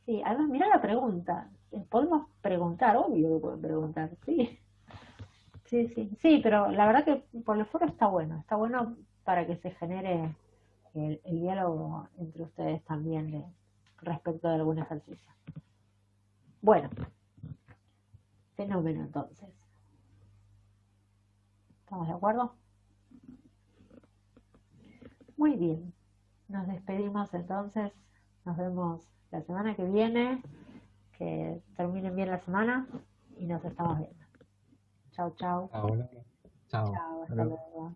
Sí, además mirá la pregunta. Podemos preguntar, obvio que pueden preguntar, sí. Sí, sí, sí, pero la verdad que por el foro está bueno para que se genere el diálogo entre ustedes también respecto de algún ejercicio. Bueno, fenómeno entonces. ¿Estamos de acuerdo? Muy bien, nos despedimos entonces, nos vemos la semana que viene, que terminen bien la semana y nos estamos viendo. Chau, chau. Chao. Chao. Chao, hasta luego.